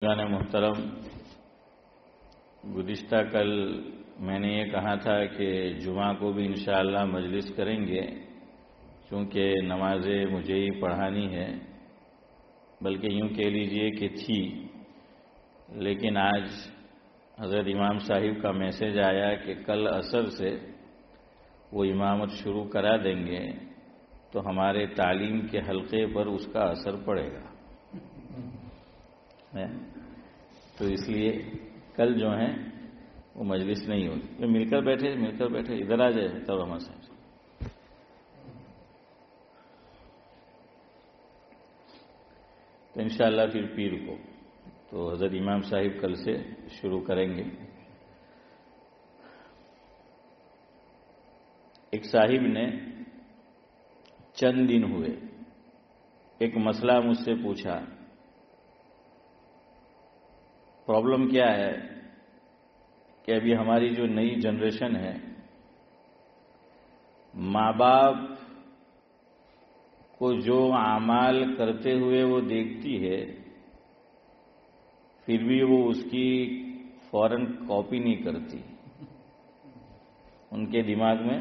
جان محترم، گزشتہ کل میں نے یہ کہا تھا کہ جمعہ کو بھی انشاءاللہ مجلس کریں گے، چونکہ نمازیں مجھے ہی پڑھانی ہے، بلکہ یوں کہہ لیجئے کہ تھی، لیکن آج حضرت امام صاحب کا میسج آیا کہ کل عصر سے وہ امامت شروع کرا دیں گے، تو ہمارے تعلیم کے حلقے پر اس کا اثر پڑے گا، تو اس لیے کل جو ہیں وہ مجلس نہیں ہوگی۔ مل کر بیٹھے ادھر آ جائے ترجمہ صاحب، تو انشاءاللہ پھر پیر کو تو حضرت امام صاحب کل سے شروع کریں گے۔ ایک صاحب نے چند دن ہوئے ایک مسئلہ مجھ سے پوچھا، پرابلم کیا ہے کہ ابھی ہماری جو نئی جنریشن ہے، ماں باپ کو جو اعمال کرتے ہوئے وہ دیکھتی ہے، پھر بھی وہ اس کی فوراً کاپی نہیں کرتی، ان کے دماغ میں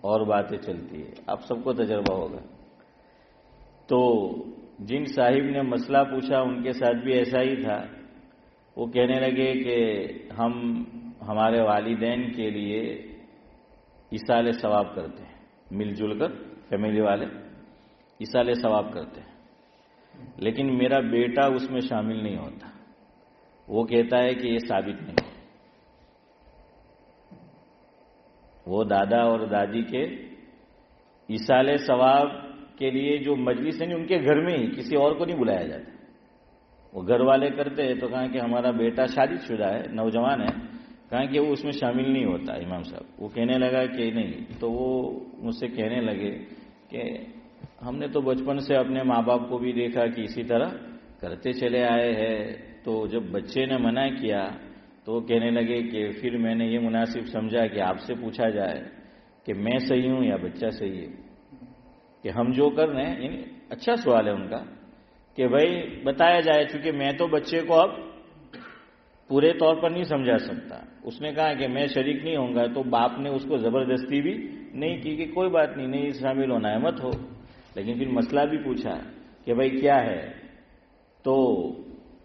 اور باتیں چلتی ہے۔ آپ سب کو تجربہ ہوگا۔ تو جن صاحب نے مسئلہ پوچھا ان کے ساتھ بھی ایسا ہی تھا۔ وہ کہنے لگے کہ ہم ہمارے والدین کے لیے ایصال ثواب کرتے ہیں، مل جل کر فیملی والے ایصال ثواب کرتے ہیں، لیکن میرا بیٹا اس میں شامل نہیں ہوتا، وہ کہتا ہے کہ یہ ثابت نہیں ہے۔ وہ دادا اور دادی کے ایصال ثواب کے لیے جو مجلس ہے ان کے گھر میں ہی، کسی اور کو نہیں بلایا جاتا، وہ گھر والے کرتے ہیں، تو کہا کہ ہمارا بیٹا شادی شدہ ہے، نوجوان ہے، کہا کہ وہ اس میں شامل نہیں ہوتا۔ امام صاحب وہ کہنے لگا کہ نہیں، تو وہ مجھ سے کہنے لگے کہ ہم نے تو بچپن سے اپنے ماں باپ کو بھی دیکھا کہ اسی طرح کرتے چلے آئے ہیں، تو جب بچے نے منع کیا تو وہ کہنے لگے کہ پھر میں نے یہ مناسب سمجھا کہ آپ سے پوچھا جائے کہ میں صحیح ہوں یا بچہ صحیح ہے، کہ ہم جو کر رہے ہیں، یعنی اچھا سوال ہے ان کا کہ بھائی بتایا جائے، چونکہ میں تو بچے کو اب پورے طور پر نہیں سمجھا سکتا۔ اس نے کہا کہ میں شریک نہیں ہوں گا، تو باپ نے اس کو زبردستی بھی نہیں کی کہ کوئی بات نہیں شامل ہونا ہے مت ہو، لیکن پھر مسئلہ بھی پوچھا کہ بھائی کیا ہے، تو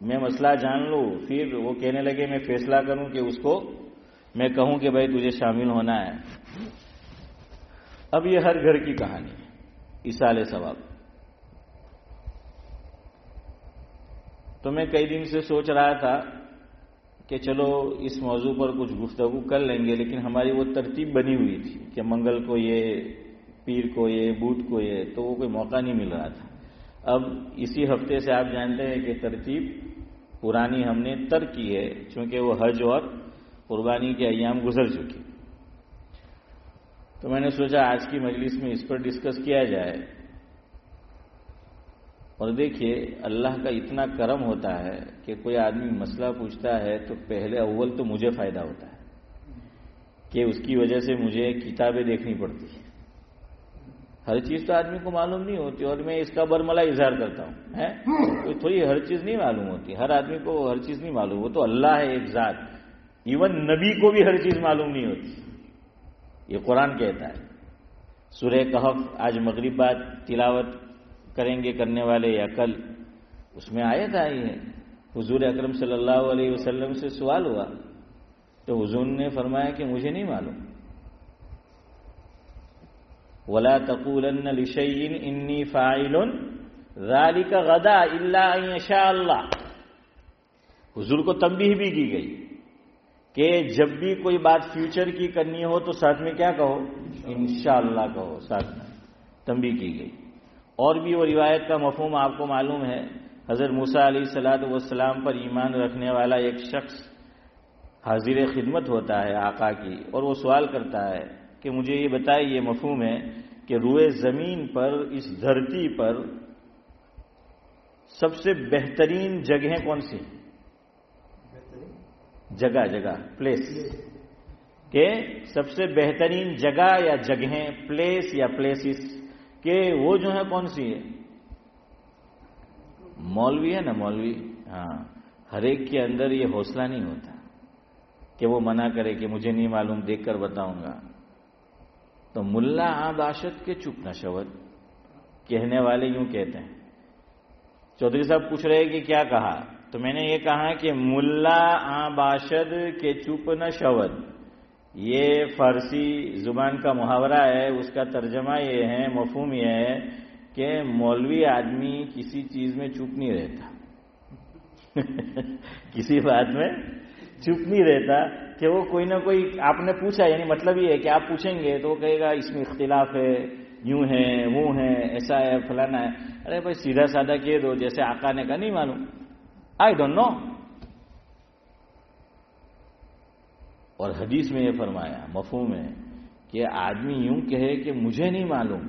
میں مسئلہ جان لوں، پھر وہ کہنے لگے میں فیصلہ کروں کہ اس کو میں کہوں کہ بھائی تجھے شامل ہونا ہے۔ اب یہ ہر گھر کی کہانی ہے، ایصال ثواب۔ تو میں کئی دن سے سوچ رہا تھا کہ چلو اس موضوع پر کچھ گفتگو کر لیں گے، لیکن ہماری وہ ترتیب بنی ہوئی تھی کہ منگل کو یہ، پیر کو یہ، بدھ کو یہ، تو وہ کوئی موقع نہیں مل رہا تھا۔ اب اسی ہفتے سے آپ جانتے ہیں کہ ترتیب پرانی ہم نے ترک کی ہے، چونکہ وہ حج اور قربانی کے ایام گزر چکی۔ تو میں نے سوچا آج کی مجلس میں اس پر ڈسکس کیا جائے۔ اور دیکھیے اللہ کا اتنا کرم ہوتا ہے کہ کوئی آدمی مسئلہ پوچھتا ہے تو پہلے اول تو مجھے فائدہ ہوتا ہے کہ اس کی وجہ سے مجھے کتابیں دیکھنی پڑتی ہے۔ ہر چیز تو آدمی کو معلوم نہیں ہوتی، اور میں اس کا برملا اظہار کرتا ہوں، کوئی تھوڑی ہر چیز نہیں معلوم ہوتی، ہر آدمی کو ہر چیز نہیں معلوم، وہ تو اللہ ہے ایک ذات، ایون نبی کو بھی ہر چیز معلوم نہیں ہوتی، یہ قرآن کہتا ہے۔ سورہ کہف آج مغرب بعد تلاوت کریں گے کرنے والے یا کل، اس میں آیت آئی ہے، حضور اکرم صلی اللہ علیہ وسلم سے سوال ہوا تو حضور نے فرمایا کہ مجھے نہیں معلوم، وَلَا تَقُولَنَّ لِشَيْءٍ إِنِّي فَاعِلٌ ذَلِكَ غَدًا إِلَّا أَن يَشَاءَ اللَّهُ۔ حضور کو تنبیہ بھی کی گئی کہ جب بھی کوئی بات فیوچر کی کرنی ہو تو ساتھ میں کیا کہو، انشاءاللہ کہو، ساتھ میں تنبیہ کی گئی۔ اور بھی وہ روایت کا مفہوم آپ کو معلوم ہے، حضرت موسیٰ علیہ السلام پر ایمان رکھنے والا ایک شخص حاضر خدمت ہوتا ہے آقا کی، اور وہ سوال کرتا ہے کہ مجھے یہ بتائے، یہ مفہوم ہے کہ روئے زمین پر، اس دھرتی پر سب سے بہترین جگہیں کون سی؟ جگہ پلیس، کہ سب سے بہترین جگہ یا جگہیں، پلیس یا پلیسز، کہ وہ جو ہے کون سی ہے؟ مولوی ہے نا، مولوی، ہاں، ہر ایک کے اندر یہ حوصلہ نہیں ہوتا کہ وہ منع کرے کہ مجھے نہیں معلوم، دیکھ کر بتاؤں گا. تو ملا آ باشد کے چپ نہ شود، کہنے والے یوں کہتے ہیں. چودھری صاحب پوچھ رہے کہ کیا کہا؟ تو میں نے یہ کہا کہ ملا آ باشد کے چپ نہ شود، یہ فارسی زبان کا محاورہ ہے. اس کا ترجمہ یہ ہے، مفہوم یہ ہے کہ مولوی آدمی کسی چیز میں چپ نہیں رہتا کسی بات میں چپ نہیں رہتا کہ وہ کوئی نہ کوئی، آپ نے پوچھا یعنی مطلب یہ ہے کہ آپ پوچھیں گے تو وہ کہے گا اس میں اختلاف ہے، یوں ہے، وہ ہے، ایسا ہے، فلانا ہے. ارے بھائی سیدھا سادہ کہہ دو، جیسے آقا نے کہا نہیں معلوم، آئی ڈونٹ نو. اور حدیث میں یہ فرمایا، مفہوم ہے کہ آدمی یوں کہے کہ مجھے نہیں معلوم،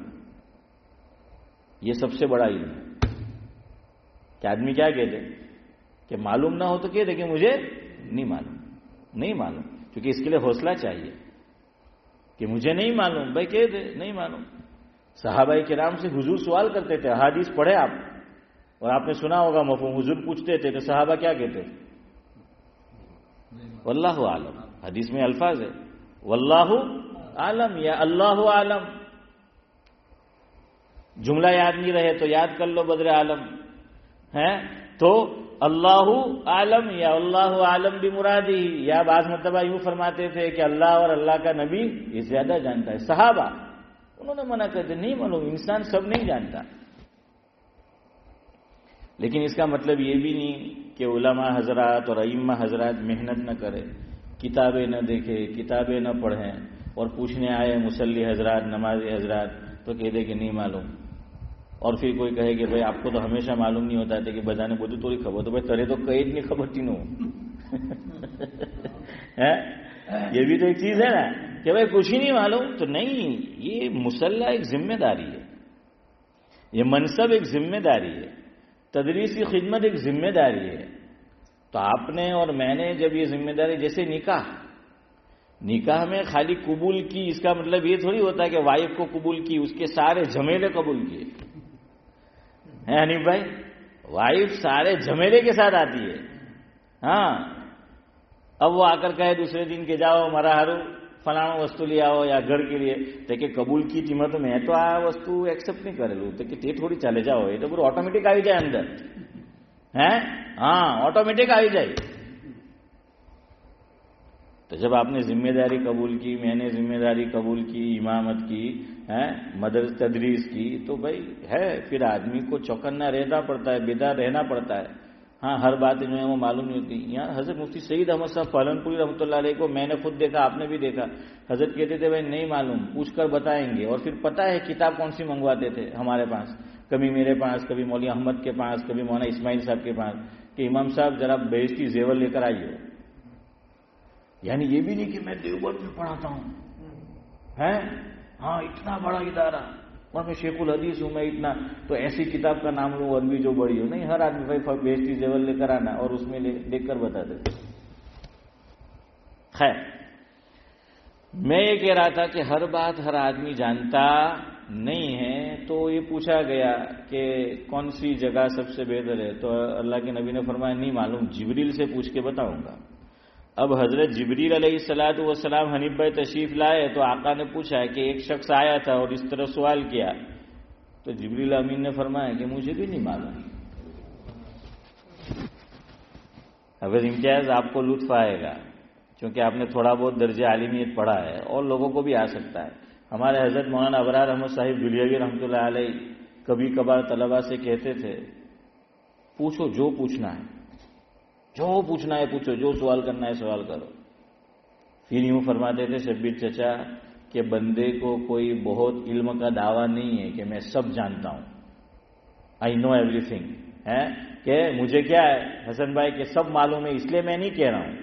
یہ سب سے بڑا علم ہے. کہ آدمی کیا کہتے کہ معلوم نہ ہو تو کہہ دے کہ مجھے نہیں معلوم، نہیں معلوم، کیونکہ اس کے لیے حوصلہ چاہیے کہ مجھے نہیں معلوم. بھائی کہہ دے نہیں معلوم. صحابہ کرام سے حضور سوال کرتے تھے، احادیث پڑھے آپ اور آپ نے سنا ہوگا مفہوم. حضور پوچھتے تھے تو صحابہ کیا کہتے تھے؟ واللہ عالم. حدیث میں الفاظ ہے واللہ عالم یا اللہ عالم. جملہ یاد نہیں رہے تو یاد کر لو بدر عالم ہے. تو اللہ عالم یا اللہ عالم بمرادی، یا بعض مرتبہ یوں فرماتے تھے کہ اللہ اور اللہ کا نبی یہ زیادہ جانتا ہے. صحابہ انہوں نے منع کرتے نہیں معلوم، انسان سب نہیں جانتا. لیکن اس کا مطلب یہ بھی نہیں کہ علماء حضرات اور ائمہ حضرات محنت نہ کرے، کتابیں نہ دیکھے، کتابیں نہ پڑھیں، اور پوچھنے آئے مصلی حضرات، نمازی حضرات تو کہہ دے کہ نہیں معلوم. اور پھر کوئی کہے کہ بھائی آپ کو تو ہمیشہ معلوم نہیں ہوتا تھا کہ بجانے بولے تھوڑی خبر، تو بھائی ترے تو قید نہیں خبر تینوں یہ بھی تو ایک چیز ہے نا کہ بھائی کچھ ہی نہیں معلوم. تو نہیں، یہ مسلح ایک ذمہ داری ہے، یہ منصب ایک ذمہ داری ہے، تدریس کی خدمت ایک ذمہ داری ہے. تو آپ نے اور میں نے جب یہ ذمہ داری، جیسے نکاح میں خالی قبول کی، اس کا مطلب یہ تھوڑی ہوتا ہے کہ وائف کو قبول کی، اس کے سارے جھمیلے قبول کیے ہیں حنیف بھائی. وائف سارے جھمیلے کے ساتھ آتی ہے. ہاں اب وہ آ کر کہے دوسرے دن کے جاؤ مرا ہارو فلاں وستو لے آؤ یا گھر کے لیے، تو کہ قبول کی تھی تو میں تو آ وستو ایکسپٹ نہیں کرے لوں، تو کہ تے تھوڑی چلے جاؤ، یہ تو پورا آٹومیٹک آئی جائے اندر ہے. ہاں آٹومیٹک آئی جائے. تو جب آپ نے ذمہ داری قبول کی، میں نے ذمہ داری قبول کی، امامت کی، مدرس تدریس کی، تو بھائی ہے پھر آدمی کو چوکنا رہنا پڑتا ہے، بیدار رہنا پڑتا ہے. ہاں ہر بات جو ہے وہ معلوم نہیں ہوتی. یہاں حضرت مفتی سعید احمد صاحب پالن پوری رحمۃ اللہ علیہ کو میں نے خود دیکھا، آپ نے بھی دیکھا، حضرت کہتے تھے بھائی نہیں معلوم، پوچھ کر بتائیں گے. اور پھر پتہ ہے کتاب کون سی منگواتے تھے ہمارے پاس، کبھی میرے پاس، کبھی مولوی احمد کے پاس، کبھی مولانا اسماعیل صاحب کے پاس، کہ امام صاحب ذرا بیشتی زیور لے کر آئیے. یعنی یہ بھی نہیں کہ میں دیوبند میں پڑھاتا ہوں، ہاں اتنا بڑا ادارہ اور میں شیخ الحدیث ہوں، میں اتنا، تو ایسی کتاب کا نام لوں عربی جو بڑی ہو. نہیں، ہر آدمی بھائی بیشتی زیور لے کر آنا اور اس میں دیکھ کر بتا دے. خیر، میں یہ کہہ رہا تھا کہ ہر بات ہر آدمی جانتا نہیں ہے. تو یہ پوچھا گیا کہ کون سی جگہ سب سے بہتر ہے، تو اللہ کے نبی نے فرمایا نہیں معلوم، جبریل سے پوچھ کے بتاؤں گا. اب حضرت جبریل علیہ الصلوۃ والسلام حنیف بھائی تشریف لائے تو آقا نے پوچھا کہ ایک شخص آیا تھا اور اس طرح سوال کیا، تو جبریل امین نے فرمایا کہ مجھے بھی نہیں معلوم. حضرت امتیاز آپ کو لطف آئے گا کیونکہ آپ نے تھوڑا بہت درجہ عالمیت پڑھا ہے اور لوگوں کو بھی آ سکتا ہے. ہمارے حضرت مولانا ابرار احمد صاحب دلیاوی رحمۃ اللہ علیہ کبھی کبھار طلباء سے کہتے تھے پوچھو جو پوچھنا ہے، جو پوچھنا ہے پوچھو، جو سوال کرنا ہے سوال کرو. پھر یوں فرماتے تھے شبیر چچا کہ بندے کو کوئی بہت علم کا دعویٰ نہیں ہے کہ میں سب جانتا ہوں، آئی نو ایوری تھنگ، ہے کہ مجھے کیا ہے حسن بھائی کہ سب معلوم ہے، اس لیے میں نہیں کہہ رہا ہوں.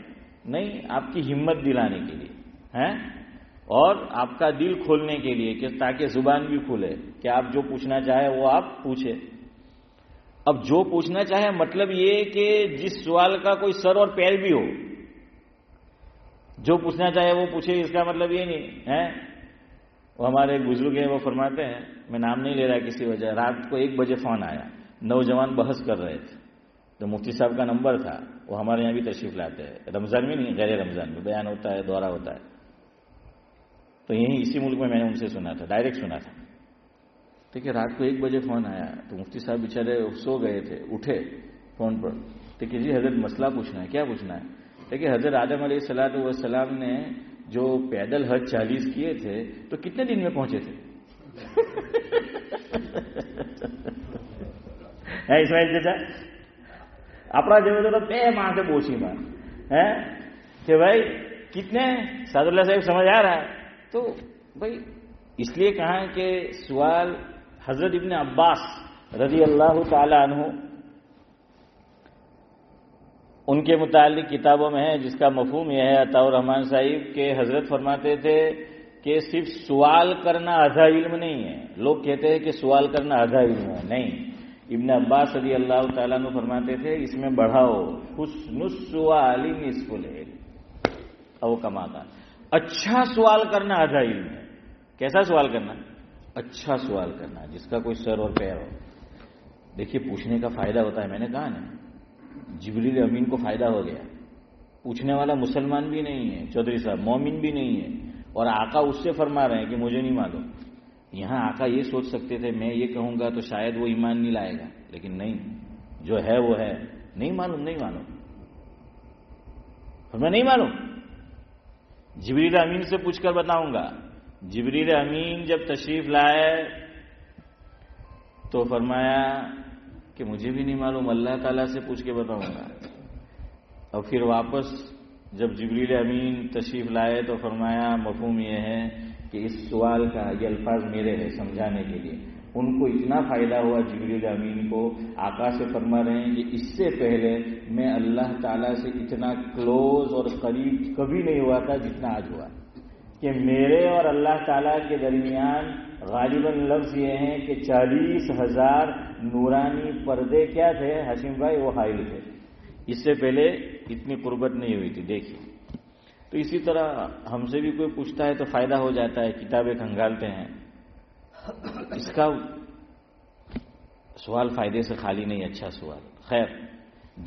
نہیں، آپ کی ہمت دلانے کے لیے ہے اور آپ کا دل کھولنے کے لیے کہ تاکہ زبان بھی کھلے کہ آپ جو پوچھنا چاہے وہ آپ پوچھے. اب جو پوچھنا چاہے مطلب یہ کہ جس سوال کا کوئی سر اور پیر بھی ہو، جو پوچھنا چاہے وہ پوچھے، اس کا مطلب یہ نہیں ہے. وہ ہمارے ایک بزرگ ہیں، وہ فرماتے ہیں، میں نام نہیں لے رہا کسی وجہ، رات کو 1 بجے فون آیا، نوجوان بحث کر رہے تھے تو مفتی صاحب کا نمبر تھا، وہ ہمارے یہاں بھی تشریف لاتے ہیں، رمضان میں نہیں غیر رمضان میں بیان ہوتا ہے، دورہ ہوتا ہے. تو یہیں اسی ملک میں نے ان سے سنا تھا، ڈائریکٹ سنا تھا. ٹھیک ہے، رات کو 1 بجے فون آیا تو مفتی صاحب بیچارے سو گئے تھے، اٹھے فون پر. ٹھیک ہے جی حضرت مسئلہ پوچھنا ہے. کیا پوچھنا ہے؟ ٹھیک ہے، حضرت آدم علیہ السلام نے جو پیدل حج 40 کیے تھے تو کتنے دن میں پہنچے تھے؟ اسماعیل چچا اپنا جو تو بے ماں سے پوچھی بات ہے کہ بھائی کتنے سعد اللہ صاحب سمجھ آ رہا ہے. تو بھائی اس لیے کہا کہ سوال حضرت ابن عباس رضی اللہ تعالی عنہ ان کے متعلق کتابوں میں ہے، جس کا مفہوم یہ ہے عطاء الرحمان صاحب کہ حضرت فرماتے تھے کہ صرف سوال کرنا آدھا علم نہیں ہے. لوگ کہتے ہیں کہ سوال کرنا آدھا علم ہے، نہیں. ابن عباس رضی اللہ تعالیٰ عنہ فرماتے تھے اس میں بڑھاؤ، حسن السؤال نصف العلم او کما قال. اچھا سوال کرنا آدھا علم ہے. کیسا سوال کرنا؟ اچھا سوال کرنا جس کا کوئی سر اور پیر ہو. دیکھیے پوچھنے کا فائدہ ہوتا ہے، میں نے کہا نا جبریل امین کو فائدہ ہو گیا. پوچھنے والا مسلمان بھی نہیں ہے چودھری صاحب، مومن بھی نہیں ہے، اور آقا اس سے فرما رہے ہیں کہ مجھے نہیں معلوم. یہاں آقا یہ سوچ سکتے تھے میں یہ کہوں گا تو شاید وہ ایمان نہیں لائے گا، لیکن نہیں، جو ہے وہ ہے. نہیں معلوم، نہیں معلوم، ہمیں نہیں معلوم. جبریل امین سے پوچھ کر بتاؤں گا. جبریل امین جب تشریف لائے تو فرمایا کہ مجھے بھی نہیں معلوم، اللہ تعالیٰ سے پوچھ کے بتاؤں گا. اور پھر واپس جب جبریل امین تشریف لائے تو فرمایا مفہوم یہ ہے کہ اس سوال کا یہ الفاظ میرے ہیں سمجھانے کے لیے. ان کو اتنا فائدہ ہوا جبریل امین کو، آقا سے فرما رہے ہیں کہ اس سے پہلے میں اللہ تعالیٰ سے اتنا کلوز اور قریب کبھی نہیں ہوا تھا جتنا آج ہوا، کہ میرے اور اللہ تعالیٰ کے درمیان غالباً لفظ یہ ہیں کہ 40,000 نورانی پردے کیا تھے ہاشم بھائی، وہ حائل تھے. اس سے پہلے اتنی قربت نہیں ہوئی تھی. دیکھیے تو اسی طرح ہم سے بھی کوئی پوچھتا ہے تو فائدہ ہو جاتا ہے، کتابیں کھنگالتے ہیں. اس کا سوال فائدے سے خالی نہیں، اچھا سوال. خیر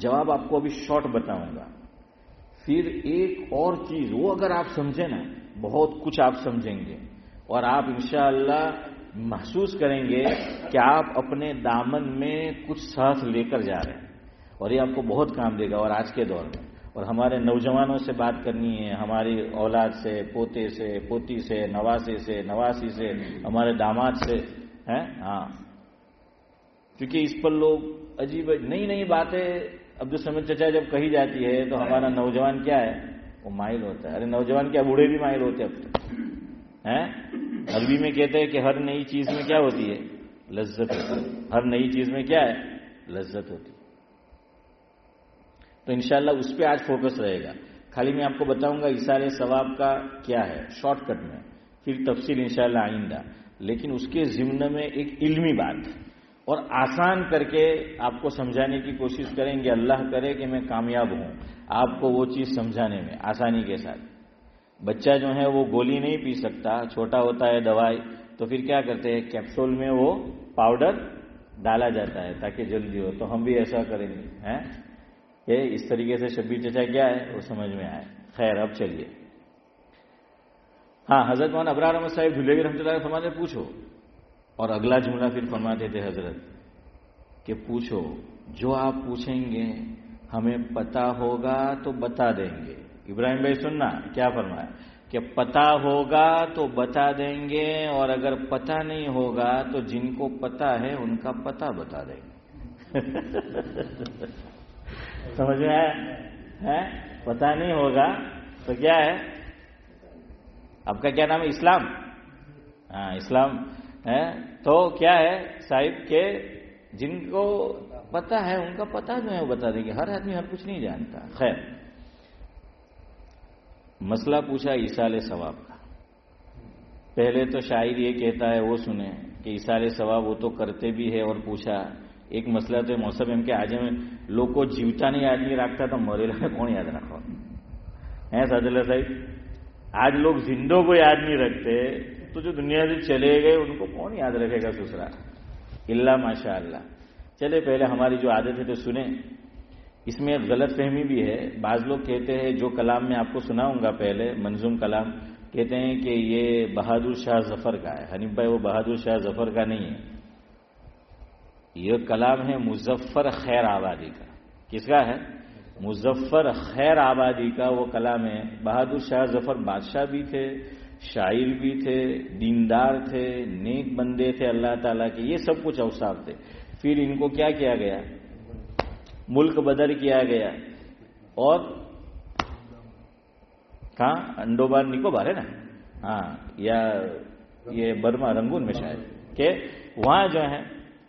جواب آپ کو ابھی شارٹ بتاؤں گا. پھر ایک اور چیز وہ اگر آپ سمجھیں نا بہت کچھ آپ سمجھیں گے، اور آپ انشاءاللہ محسوس کریں گے کہ آپ اپنے دامن میں کچھ ساتھ لے کر جا رہے ہیں، اور یہ آپ کو بہت کام دے گا. اور آج کے دور میں اور ہمارے نوجوانوں سے بات کرنی ہے، ہماری اولاد سے، پوتے سے، پوتی سے، نواسے سے، نواسی سے، ہمارے داماد سے ہیں. ہاں کیونکہ اس پر لوگ عجیب نئی نئی باتیں عبدالصمد چچا جب کہی جاتی ہے تو ہمارا نوجوان کیا ہے وہ مائل ہوتا ہے. ارے نوجوان کیا بوڑھے بھی مائل ہوتے اب ہیں. عربی میں کہتے ہیں کہ ہر نئی چیز میں کیا ہوتی ہے؟ لذت ہوتی ہے. ہر نئی چیز میں کیا ہے؟ لذت ہوتی ہے. تو انشاءاللہ اس پہ آج فوکس رہے گا. خالی میں آپ کو بتاؤں گا ایثار ثواب کا کیا ہے شارٹ کٹ میں، پھر تفصیل انشاءاللہ آئندہ. لیکن اس کے ضمن میں ایک علمی بات اور آسان کر کے آپ کو سمجھانے کی کوشش کریں گے. اللہ کرے کہ میں کامیاب ہوں آپ کو وہ چیز سمجھانے میں آسانی کے ساتھ. بچہ جو ہے وہ گولی نہیں پی سکتا، چھوٹا ہوتا ہے دوائی، تو پھر کیا کرتے ہیں کیپسول میں وہ پاؤڈر ڈالا جاتا ہے تاکہ جلدی ہو. تو ہم بھی ایسا کریں گے ہیں کہ اس طریقے سے شبیر چچا کیا ہے وہ سمجھ میں آئے. خیر اب چلیے. ہاں حضرت مولانا ابرار احمد صاحب دھلوی رحمۃ اللہ فرماتے پوچھو، اور اگلا جملہ پھر فرماتے تھے حضرت کہ پوچھو، جو آپ پوچھیں گے ہمیں پتا ہوگا تو بتا دیں گے. ابراہیم بھائی سننا کیا فرمایا کہ پتا ہوگا تو بتا دیں گے، اور اگر پتا نہیں ہوگا تو جن کو پتا ہے ان کا پتا بتا دیں گے. سمجھ میں آیا؟ پتا نہیں ہوگا تو کیا ہے؟ آپ کا کیا نام ہے؟ اسلام. ہاں اسلام ہے تو کیا ہے صاحب کہ جن کو پتا ہے ان کا پتا جو ہے وہ بتا دیں گے. ہر آدمی ہر کچھ نہیں جانتا. خیر مسئلہ پوچھا ایصال ثواب کا. پہلے تو شاعر یہ کہتا ہے وہ سنیں کہ ایصال ثواب وہ تو کرتے بھی ہے، اور پوچھا ایک مسئلہ تو موسم ایم کے آج میں لوگ کو جیوتا نہیں آدمی رکھتا تو مرے لگا کون یاد رکھو ہیں سعد اللہ صاحب. آج لوگ زندوں کو یاد نہیں رکھتے تو جو دنیا سے چلے گئے ان کو کون یاد رکھے گا سسرا؟ اللہ ماشاء اللہ. چلے پہلے ہماری جو عادت ہے تو سنیں اس میں ایک غلط فہمی بھی ہے. بعض لوگ کہتے ہیں، جو کلام میں آپ کو سناؤں گا پہلے منظوم کلام، کہتے ہیں کہ یہ بہادر شاہ ظفر کا ہے. حنیف بھائی وہ بہادر شاہ ظفر کا نہیں ہے، یہ کلام ہے مظفر خیر آبادی کا. کس کا ہے؟ مظفر خیر آبادی کا وہ کلام ہے. بہادر شاہ ظفر بادشاہ بھی تھے، شاعر بھی تھے، دیندار تھے، نیک بندے تھے اللہ تعالیٰ کے، یہ سب کچھ اوصاف تھے. پھر ان کو کیا کیا گیا؟ ملک بدر کیا گیا. اور کہاں؟ انڈومان نکوبار ہے نا، ہاں، یا یہ برما رنگون میں شاید، کہ وہاں جو ہے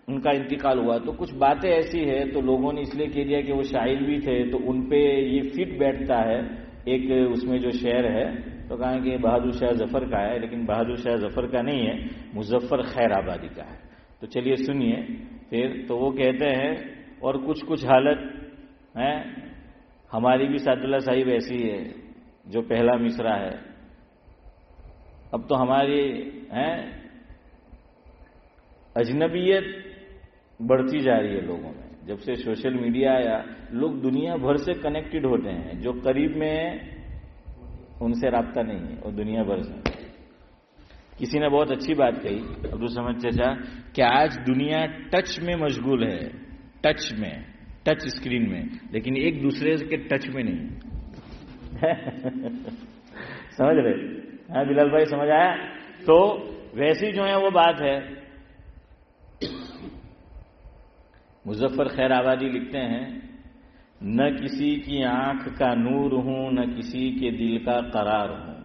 ان کا انتقال ہوا. تو کچھ باتیں ایسی ہے تو لوگوں نے اس لیے کہہ دیا کہ وہ شاعر بھی تھے تو ان پہ یہ فٹ بیٹھتا ہے. ایک اس میں جو شعر ہے تو کہا کہ بہادر شاہ ظفر کا ہے، لیکن بہادر شاہ ظفر کا نہیں ہے، مظفر خیر آبادی کا ہے. تو چلیے سنیے پھر. تو وہ کہتے ہیں اور کچھ حالت ہے ہماری بھی سعد اللہ صاحب ایسی ہے، جو پہلا مصرع ہے. اب تو ہماری اجنبیت بڑھتی جا رہی ہے لوگوں میں. جب سے سوشل میڈیا آیا لوگ دنیا بھر سے کنیکٹڈ ہوتے ہیں، جو قریب میں ان سے رابطہ نہیں ہے اور دنیا بھر سے. کسی نے بہت اچھی بات کہی عبدالصمد چچا کہ آج دنیا ٹچ میں مشغول ہے، ٹچ اسکرین میں، لیکن ایک دوسرے کے ٹچ میں نہیں. سمجھ رہے؟ ہاں بلال بھائی سمجھ آیا؟ تو ویسی جو ہے وہ بات ہے. مظفر خیر آبادی لکھتے ہیں، نہ کسی کی آنکھ کا نور ہوں، نہ کسی کے دل کا قرار ہوں.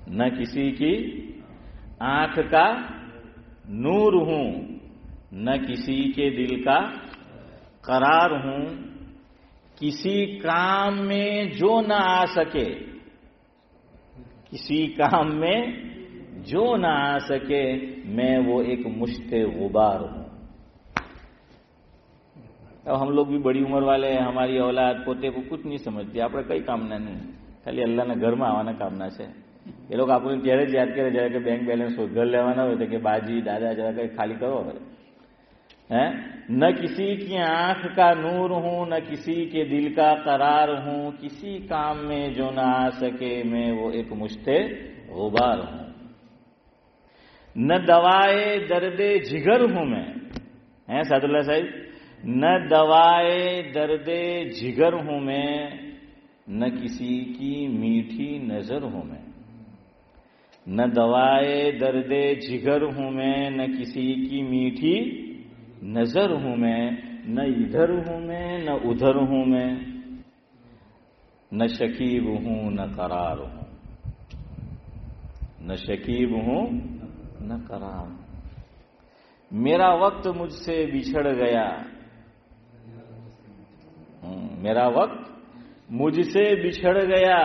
نہ کسی کی آنکھ کا نور ہوں، نہ کسی کے دل کا قرار ہوں. کسی کام میں جو نہ آ سکے، کسی کام میں جو نہ آ سکے، میں وہ ایک مشت غبار ہوں. اب ہم لوگ بھی بڑی عمر والے ہیں، ہماری اولاد پوتے کو کچھ نہیں سمجھتی. آپ کئی کامنا نہیں، خالی اللہ نے گھر میں آوانا کامنا سے. یہ لوگ آپ چہرے یاد کرے جائے کہ بینک بیلنس ہو، گھر لیوانا ہوتا کہ باجی دادا جا کے خالی کرو. نہ کسی کی آنکھ کا نور ہوں، نہ کسی کے دل کا قرار ہوں. کسی کام میں جو نہ آ سکے، میں وہ ایک مشت غبار ہوں. نہ دوائے درد جگر ہوں میں، سعد اللہ صاحب، نہ دوائے درد جگر ہوں میں، نہ کسی کی میٹھی نظر ہوں میں. نہ دوائے درد جگر ہوں میں، نہ کسی کی میٹھی نظر ہوں میں. نہ ادھر ہوں میں، نہ ادھر ہوں میں، نہ شکیب ہوں نہ قرار ہوں. نہ شکیب ہوں نہ قرار ہوں. میرا وقت مجھ سے بچھڑ گیا، میرا وقت مجھ سے بچھڑ گیا،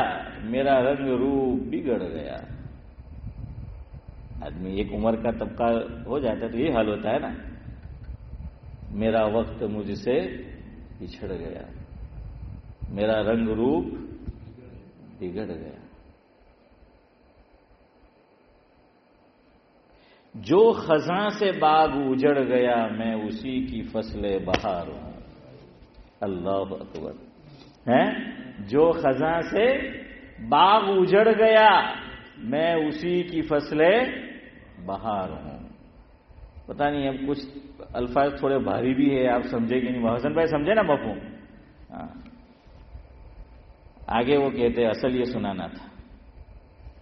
میرا رنگ روپ بگڑ گیا. آدمی ایک عمر کا طبقہ ہو جاتا ہے تو یہ حال ہوتا ہے نا. میرا وقت مجھ سے بچھڑ گیا، میرا رنگ روپ بگڑ گیا. جو خزاں سے باغ اجڑ گیا، میں اسی کی فصل بہار ہوں. اللہ اکبر. جو خزاں سے باغ اجڑ گیا، میں اسی کی فصل بہار ہوں. پتہ نہیں اب کچھ الفاظ تھوڑے بھاری بھی ہے، آپ سمجھے کہ نہیں؟ محسن بھائی سمجھے نا مفہوم؟ آگے وہ کہتے اصل یہ سنانا تھا،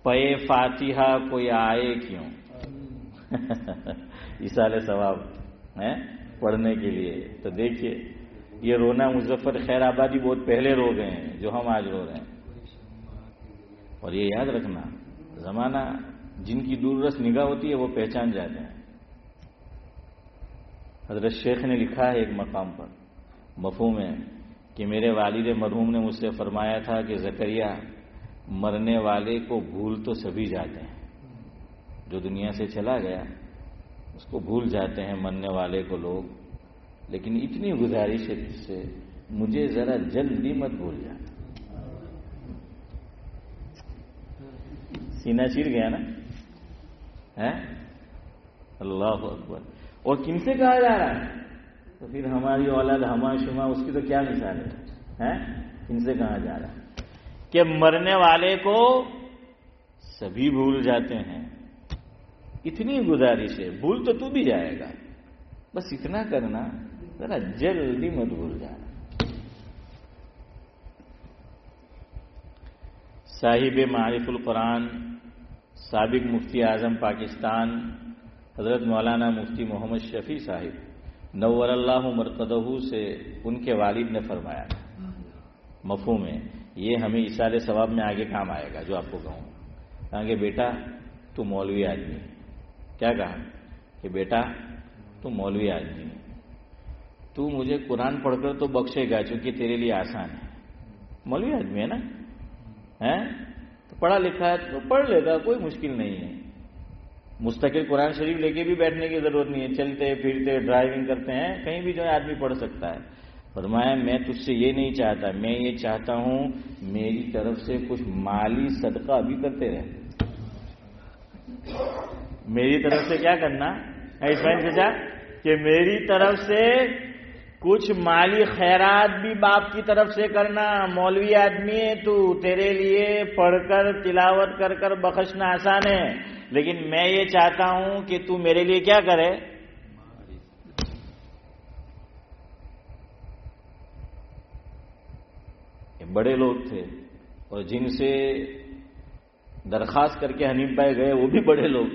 پے فاتحہ کوئی آئے کیوں. ایصال ثواب ہے پڑھنے کے لیے. تو دیکھیے یہ رونا مظفر خیر آبادی بہت پہلے رو گئے ہیں جو ہم آج رو رہے ہیں. اور یہ یاد رکھنا، زمانہ جن کی دور رس نگاہ ہوتی ہے وہ پہچان جاتے ہیں. حضرت شیخ نے لکھا ہے ایک مقام پر، مفہوم ہے کہ میرے والد مرحوم نے مجھ سے فرمایا تھا کہ زکریا، مرنے والے کو بھول تو سبھی جاتے ہیں، جو دنیا سے چلا گیا اس کو بھول جاتے ہیں مرنے والے کو لوگ، لیکن اتنی گزارش ہے تجھ سے، مجھے ذرا جلدی مت بھول جانا. سینہ چیر گیا نا. اللہ اکبر. اور کن سے کہا جا رہا ہے؟ تو پھر ہماری اولاد ہما شما اس کی تو کیا مثال ہے؟ ان سے کہاں جا رہا ہے کہ مرنے والے کو سبھی بھول جاتے ہیں. اتنی گزارش ہے، بھول تو بھی جائے گا، بس اتنا کرنا ذرا جلدی مت بھول جانا. صاحب معارف القرآن سابق مفتی اعظم پاکستان حضرت مولانا مفتی محمد شفیع صاحب نور اللہ مرقدہ سے ان کے والد نے فرمایا، مفہوم ہے یہ ہمیں ایصال ثواب میں آگے کام آئے گا جو آپ کو کہوں. کہا کہ بیٹا تو مولوی آدمی ہے. کیا کہا کہ بیٹا تو مولوی آدمی ہے، تو مجھے قرآن پڑھ کر تو بخشے گا چونکہ تیرے لیے آسان ہے. مولوی آدمی ہے نا، تو پڑھا لکھا ہے تو پڑھ لے گا، کوئی مشکل نہیں ہے. مستقل قرآن شریف لے کے بھی بیٹھنے کی ضرورت نہیں ہے، چلتے پھرتے ڈرائیونگ کرتے ہیں کہیں بھی جو ہے آدمی پڑھ سکتا ہے. فرمایا میں تجھ سے یہ نہیں چاہتا، میں یہ چاہتا ہوں میری طرف سے کچھ مالی صدقہ ابھی کرتے رہے. میری طرف سے کیا کرنا اسماعیل چچا کہ میری طرف سے کچھ مالی خیرات بھی باپ کی طرف سے کرنا. مولوی آدمی ہے تو، تیرے لیے پڑھ کر تلاوت کر کر بخشنا آسان ہے، لیکن میں یہ چاہتا ہوں کہ تو میرے لیے کیا کرے. بڑے لوگ تھے اور جن سے درخواست کر کے حنیف بھائی گئے وہ بھی بڑے لوگ،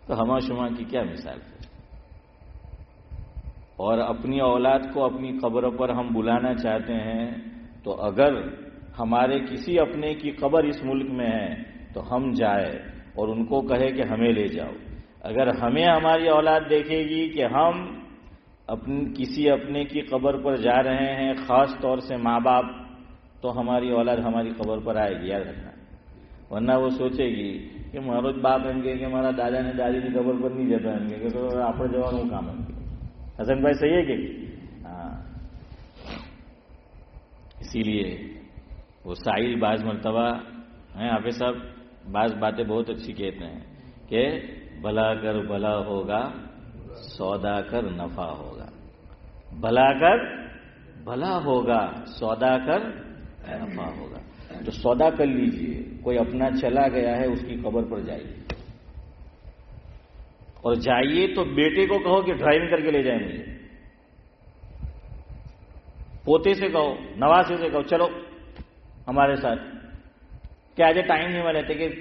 تو ہما شما کی کیا مثال ہے. اور اپنی اولاد کو اپنی قبر پر ہم بلانا چاہتے ہیں تو اگر ہمارے کسی اپنے کی قبر اس ملک میں ہے تو ہم جائے اور ان کو کہے کہ ہمیں لے جاؤ. اگر ہمیں ہماری اولاد دیکھے گی کہ ہم کسی اپنے کی قبر پر جا رہے ہیں، خاص طور سے ماں باپ، تو ہماری اولاد ہماری قبر پر آئے گی، یاد رکھنا. ورنہ وہ سوچے گی کہ مارو باپ એમ કે મારા દાદા ને દાદીની ખબર પર નહીં જતા એમ કે તો આપણે જવાનું કામ એમ. حسن بھائی صحیح ہے کہ ہاں. اسی لیے وہ سائل بعض مرتبہ ہیں حافظ صاحب بعض باتیں بہت اچھی کہتے ہیں کہ بھلا کر بھلا ہوگا سودا کر نفع ہوگا. بھلا کر بھلا ہوگا سودا کر نفع ہوگا. تو سودا کر لیجئے، کوئی اپنا چلا گیا ہے اس کی قبر پر جائیے، اور جائیے تو بیٹے کو کہو کہ ڈرائیونگ کر کے لے جائیں مجھے، پوتے سے کہو، نواسے سے کہو چلو ہمارے ساتھ. کہ آج ٹائم نہیں મળે કે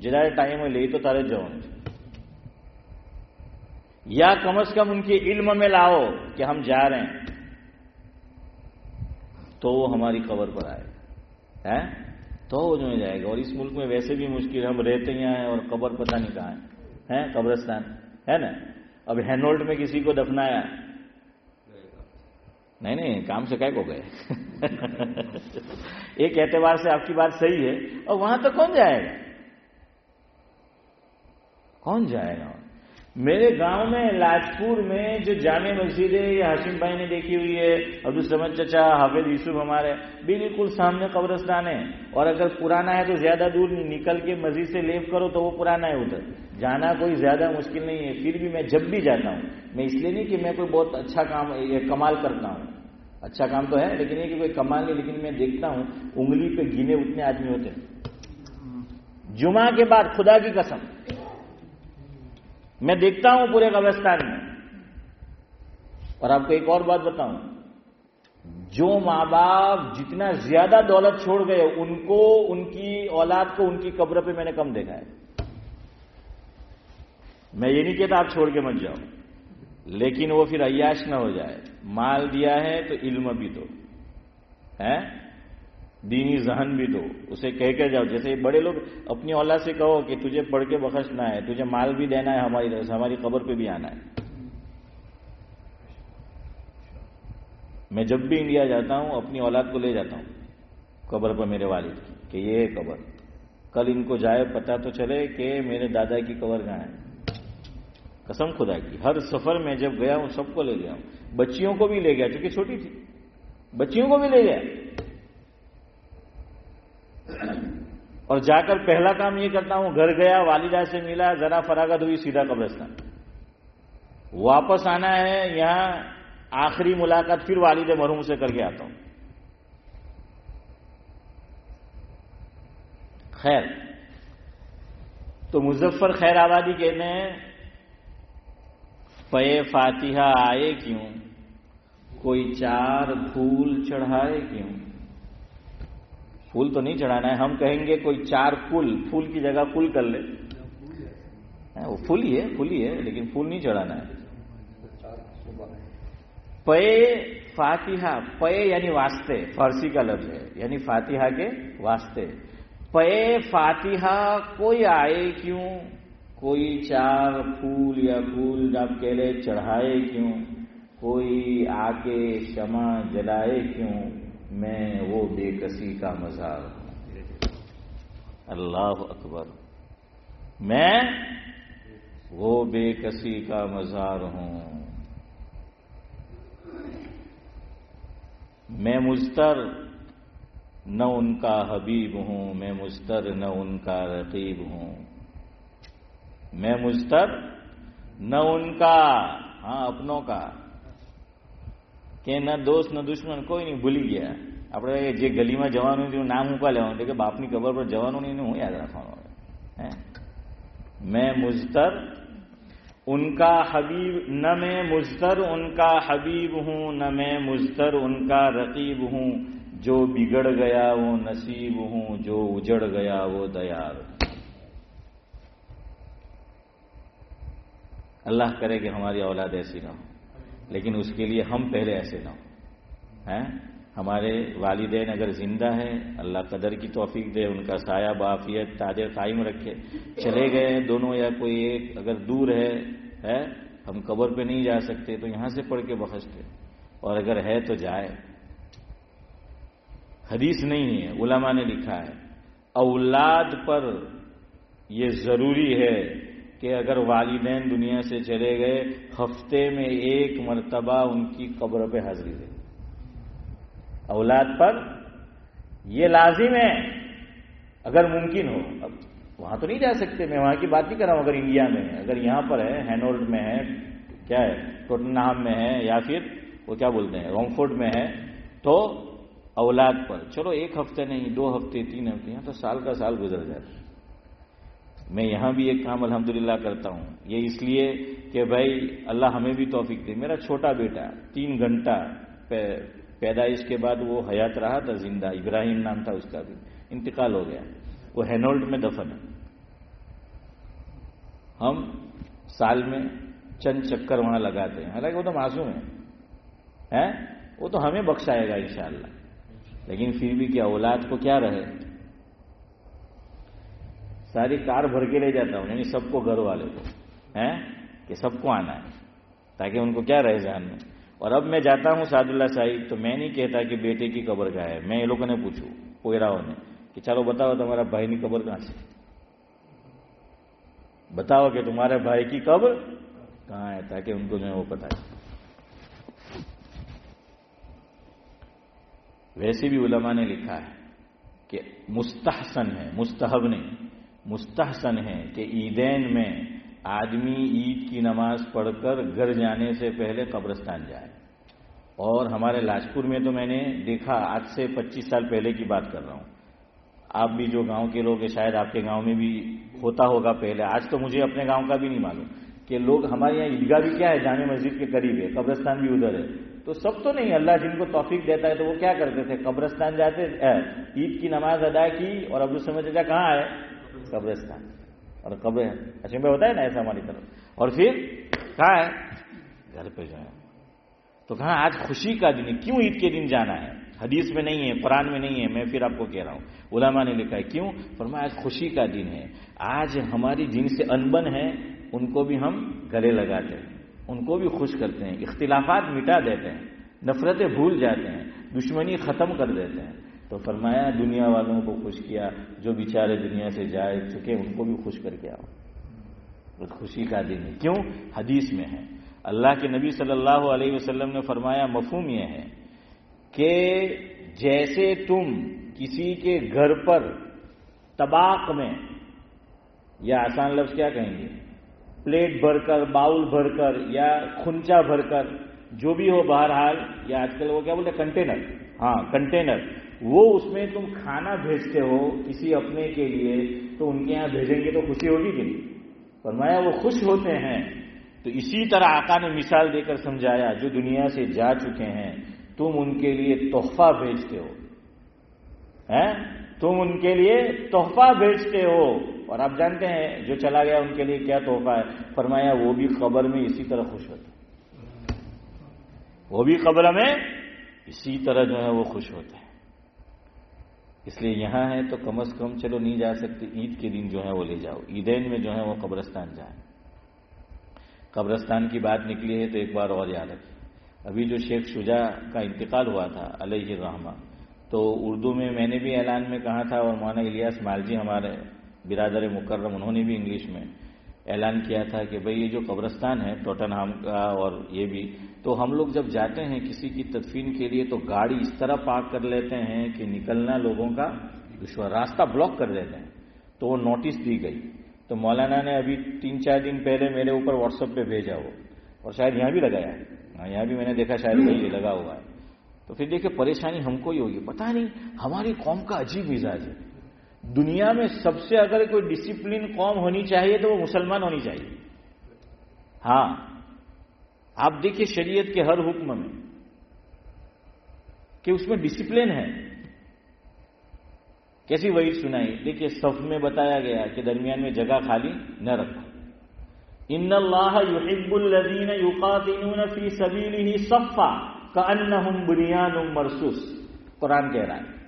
جدار ٹائم ہے لے تو تارے جاؤں. یا کم از کم ان کے علم میں لاؤ کہ ہم جا رہے ہیں تو وہ ہماری قبر پر آئے تو وہ جو جائے گا. اور اس ملک میں ویسے بھی مشکل، ہم رہتے یہاں ہیں اور قبر پتہ نہیں کہاں ہے، قبرستان ہے نا. اب ہینولڈ میں کسی کو دفنایا، نہیں کام سے کہہ کو گئے. ایک اعتبار سے آپ کی بات صحیح ہے، اور وہاں تو کون جائے گا، کون جائے گا. میرے گاؤں میں لاجپور میں جو جامع مسجد ہے یہ ہاشم بھائی نے دیکھی ہوئی ہے، عبدالصمد چچا، حافظ یوسف ہمارے بالکل سامنے قبرستان ہے. اور اگر پرانا ہے تو زیادہ دور نہیں، نکل کے مسجد سے لیپ کرو تو وہ پرانا ہے، ادھر جانا کوئی زیادہ مشکل نہیں ہے. پھر بھی میں جب بھی جاتا ہوں، میں اس لیے نہیں کہ میں کوئی بہت اچھا کام کمال کرتا ہوں، اچھا کام تو ہے لیکن یہ کہ کوئی کمال نہیں، لیکن میں دیکھتا ہوں انگلی پہ گنے اتنے آدمی ہوتے ہیں. جمعہ کے بعد خدا کی قسم میں دیکھتا ہوں پورے قبرستان میں. اور آپ کو ایک اور بات بتاؤں، جو ماں باپ جتنا زیادہ دولت چھوڑ گئے ان کو، ان کی اولاد کو ان کی قبر پہ میں نے کم دیکھا ہے. میں یہ نہیں کہتا آپ چھوڑ کے مت جاؤ، لیکن وہ پھر عیاش نہ ہو جائے. مال دیا ہے تو علم بھی دو، دینی ذہن بھی دو، اسے کہہ کے جاؤ. جیسے بڑے لوگ اپنی اولاد سے کہو کہ تجھے پڑھ کے بخشنا ہے، تجھے مال بھی دینا ہے، ہماری طرف سے ہماری قبر پہ بھی آنا ہے. میں جب بھی انڈیا جاتا ہوں اپنی اولاد کو لے جاتا ہوں قبر پر میرے والد کی کہ یہ ہے قبر. کل ان کو جائے پتہ تو چلے کہ میرے دادا کی قبر کہاں ہے. قسم خدا کی ہر سفر میں جب گیا ہوں سب کو لے گیا ہوں، بچیوں کو بھی لے گیا چونکہ چھوٹی تھی، بچیوں کو بھی لے گیا. اور جا کر پہلا کام یہ کرتا ہوں، گھر گیا، والدہ سے ملا، ذرا فراغت ہوئی، سیدھا قبرستان. واپس آنا ہے یہاں آخری ملاقات پھر والد مرحوم سے کر کے آتا ہوں. خیر، تو مظفر خیر آبادی کہتے ہیں پے فاتحہ آئے کیوں، کوئی 4 پھول چڑھائے کیوں. پھول تو نہیں چڑھانا ہے، ہم کہیں گے کوئی 4 پھول کی جگہ کل کر لے. وہ پھول ہی ہے لیکن پھول نہیں چڑھانا ہے. پے فاتحہ، پے یعنی واسطے، فارسی کا لفظ ہے، یعنی فاتحہ کے واسطے. پے فاتحہ کوئی آئے کیوں، کوئی 4 پھول یا پھول جب کیلے چڑھائے کیوں، کوئی آ کے شمع جلائے کیوں، میں وہ بے کسی کا مزار ہوں. اللہ اکبر. میں وہ بے کسی کا مزار ہوں. میں مضطر نہ ان کا حبیب ہوں، میں مضطر نہ ان کا رقیب ہوں. میں مضطر نہ ان کا، ہاں اپنوں کا، کہ نہ دوست نہ دشمن کوئی نہیں. ભૂલી ગયા આપણે જે ગલીમાં જવાનું છે નામ ઉભા લેવાનું એટલે કે બાપની ખબર પર જવાનું નહીં, હું યાદ રાખવાનું. میں مضطر ان کا حبیب، نہ میں مضطر ان کا حبیب ہوں، نہ میں مضطر ان کا رقیب ہوں. جو بگڑ گیا وہ نصیب ہوں، جو اجڑ گیا وہ دیار. اللہ کرے کہ ہماری اولاد ایسی نہ ہو، لیکن اس کے لیے ہم پہلے ایسے نہ ہوں. ہمارے والدین اگر زندہ ہیں، اللہ قدر کی توفیق دے، ان کا سایہ بعافیت تاج قائم رکھے. چلے گئے دونوں یا کوئی ایک اگر دور ہے، ہم قبر پہ نہیں جا سکتے تو یہاں سے پڑھ کے بخشتے، اور اگر ہے تو جائے. حدیث نہیں ہے، علماء نے لکھا ہے اولاد پر یہ ضروری ہے کہ اگر والدین دنیا سے چلے گئے ہفتے میں 1 مرتبہ ان کی قبر پہ حاضری دے. اولاد پر یہ لازم ہے اگر ممکن ہو. اب وہاں تو نہیں جا سکتے، میں وہاں کی بات نہیں کر رہا ہوں. اگر انڈیا میں ہے، اگر یہاں پر ہے، ہینولڈ میں ہے، کیا ہے ٹوٹنہام میں ہے، یا پھر وہ کیا بولتے ہیں رونگفورٹ میں ہے، تو اولاد پر چلو 1 ہفتے نہیں، 2 ہفتے 3 ہفتے، یہاں تو سال کا سال گزر جاتا. میں یہاں بھی ایک کام الحمدللہ کرتا ہوں، یہ اس لیے کہ بھائی اللہ ہمیں بھی توفیق دے. میرا چھوٹا بیٹا 3 گھنٹہ پیدائش کے بعد وہ حیات رہا تھا، زندہ، ابراہیم نام تھا اس کا بھی، انتقال ہو گیا. وہ ہینولڈ میں دفن ہے. ہم سال میں چند چکر وہاں لگاتے ہیں، حالانکہ وہ تو معصوم ہے، وہ تو ہمیں بخشائے گا انشاءاللہ. لیکن پھر بھی کیا اولاد کو کیا رہے، ساری کار بھر کے لے جاتا ہوں، یعنی سب کو، گھر والے کو، کہ سب کو آنا ہے، تاکہ ان کو کیا رہے ذہن میں. اور اب میں جاتا ہوں سعد اللہ صاحب تو میں نہیں کہتا کہ بیٹے کی قبر کہاں ہے. میں یہ لوگوں نے پوچھوں کوئراؤں نے کہ چلو بتاؤ تمہارا بھائی کی قبر کہاں سے، بتاؤ کہ تمہارے بھائی کی قبر کہاں ہے، تاکہ ان کو جو ہے وہ پتہ ہے. ویسے بھی علماء نے لکھا ہے کہ مستحسن ہے، مستحب نہیں، مستحسن ہے کہ عیدین میں آدمی عید کی نماز پڑھ کر گھر جانے سے پہلے قبرستان جائے. اور ہمارے لاجپور میں تو میں نے دیکھا، آج سے 25 سال پہلے کی بات کر رہا ہوں. آپ بھی جو گاؤں کے لوگ ہیں، شاید آپ کے گاؤں میں بھی ہوتا ہوگا پہلے، آج تو مجھے اپنے گاؤں کا بھی نہیں معلوم، کہ لوگ، ہمارے یہاں عیدگاہ بھی کیا ہے، جامع مسجد کے قریب ہے، قبرستان بھی ادھر ہے. تو سب تو نہیں، اللہ جن کو توفیق دیتا ہے تو وہ کیا کرتے تھے، قبرستان جاتے، عید کی نماز ادا کی اور اب اس سمجھ جا کہاں ہے، قبرستان. اور قبر اچھا میں ہوتا ہے نا ایسا ہماری طرف، اور پھر کہاں ہے، گھر پہ جو ہے. تو کہاں آج خوشی کا دن ہے، کیوں عید کے دن جانا ہے؟ حدیث میں نہیں ہے، قرآن میں نہیں ہے، میں پھر آپ کو کہہ رہا ہوں، علماء نے لکھا ہے. کیوں؟ فرمایا آج خوشی کا دن ہے، آج ہماری جن سے انبن ہے ان کو بھی ہم گلے لگاتے ہیں، ان کو بھی خوش کرتے ہیں، اختلافات مٹا دیتے ہیں، نفرتیں بھول جاتے ہیں، دشمنی ختم کر دیتے ہیں. تو فرمایا دنیا والوں کو خوش کیا، جو بیچارے دنیا سے جائے چکے ان کو بھی خوش کر کے آؤ. بہت خوشی کا دن ہے. کیوں؟ حدیث میں ہے، اللہ کے نبی صلی اللہ علیہ وسلم نے فرمایا، مفہوم یہ ہے کہ جیسے تم کسی کے گھر پر طباق میں، یا آسان لفظ کیا کہیں گے، پلیٹ بھر کر، باؤل بھر کر یا کھنچا بھر کر، جو بھی ہو بہرحال، یا آج کل وہ کیا بولتے ہیں کنٹینر، ہاں کنٹینر، وہ اس میں تم کھانا بھیجتے ہو کسی اپنے کے لیے، تو ان کے یہاں بھیجیں گے تو خوشی ہوگی کہ نہیں؟ فرمایا وہ خوش ہوتے ہیں. تو اسی طرح آقا نے مثال دے کر سمجھایا، جو دنیا سے جا چکے ہیں تم ان کے لیے تحفہ بھیجتے ہو، تم ان کے لیے تحفہ بھیجتے ہو، اور آپ جانتے ہیں جو چلا گیا ان کے لیے کیا تحفہ ہے. فرمایا وہ بھی قبر میں اسی طرح خوش ہوتے ہیں، وہ بھی قبر میں اسی طرح جو ہے وہ خوش ہوتے ہیں. اس لیے یہاں ہے تو کم از کم چلو نہیں جا سکتے، عید کے دن جو ہے وہ لے جاؤ، عیدین میں جو ہے وہ قبرستان جائیں. قبرستان کی بات نکلی ہے تو ایک بار اور یاد رکھیں، ابھی جو شیخ شجاع کا انتقال ہوا تھا علیہ الرحمہ، تو اردو میں نے بھی اعلان میں کہا تھا، اور مولانا الیاس مالجی ہمارے برادر مکرم انہوں نے بھی انگلش میں اعلان کیا تھا کہ بھئی یہ جو قبرستان ہے ٹوٹنہام کا، اور یہ بھی تو ہم لوگ جب جاتے ہیں کسی کی تدفین کے لیے تو گاڑی اس طرح پارک کر لیتے ہیں کہ نکلنا لوگوں کا دشوار، راستہ بلاک کر دیتے ہیں. تو وہ نوٹس دی گئی، تو مولانا نے ابھی 3-4 دن پہلے میرے اوپر واٹس ایپ پہ بھیجا وہ، اور شاید یہاں بھی لگایا ہے، یہاں بھی میں نے دیکھا شاید وہی لگا ہوا ہے. تو پھر دیکھیں پریشانی ہم کو ہی ہوگی. پتہ نہیں ہماری قوم کا عجیب مزاج ہے، دنیا میں سب سے اگر کوئی ڈسپلن قوم ہونی چاہیے تو وہ مسلمان ہونی چاہیے. ہاں آپ دیکھیے شریعت کے ہر حکم میں کہ اس میں ڈسپلن ہے. کیسی وعید سنائی، دیکھیے صف میں بتایا گیا کہ درمیان میں جگہ خالی نہ رکھو. ان اللہ یحب الذین یقاتلون فی سبیلہ صفا کأنہم بنیان مرصوص، قرآن کہہ رہا ہے.